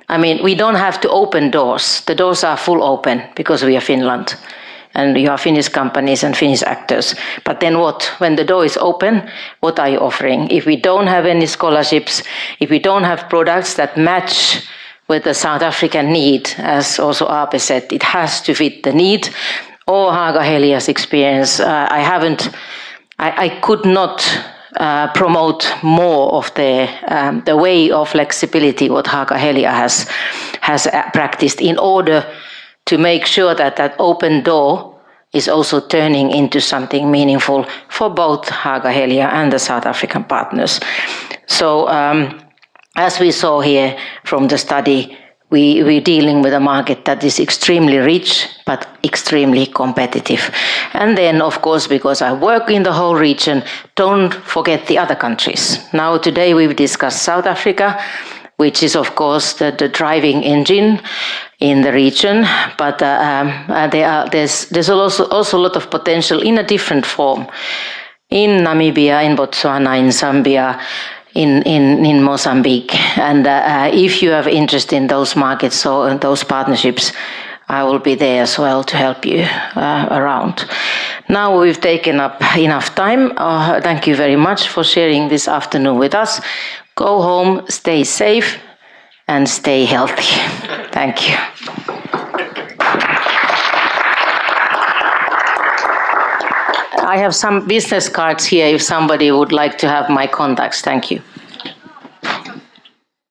I mean, we don't have to open doors. The doors are full open because we are Finland. And you are Finnish companies and Finnish actors. But then what? When the door is open, what are you offering? If we don't have any scholarships, if we don't have products that match with the South African need, as also Aape said, it has to fit the need. Or Haaga-Helia's experience, I could not promote more of the way of flexibility what Haaga-Helia has practiced in order to make sure that that open door is also turning into something meaningful for both Haaga-Helia and the South African partners. So as we saw here from the study, we're dealing with a market that is extremely rich, but extremely competitive. And then, of course, because I work in the whole region, don't forget the other countries. Now, today we've discussed South Africa, which is, of course, the driving engine in the region. But there's also a lot of potential in a different form. In Namibia, in Botswana, in Zambia, in Mozambique. And if you have interest in those markets or those partnerships, I will be there as well to help you around. Now we've taken up enough time. Thank you very much for sharing this afternoon with us. Go home, stay safe, and stay healthy. Thank you. I have some business cards here if somebody would like to have my contacts. Thank you.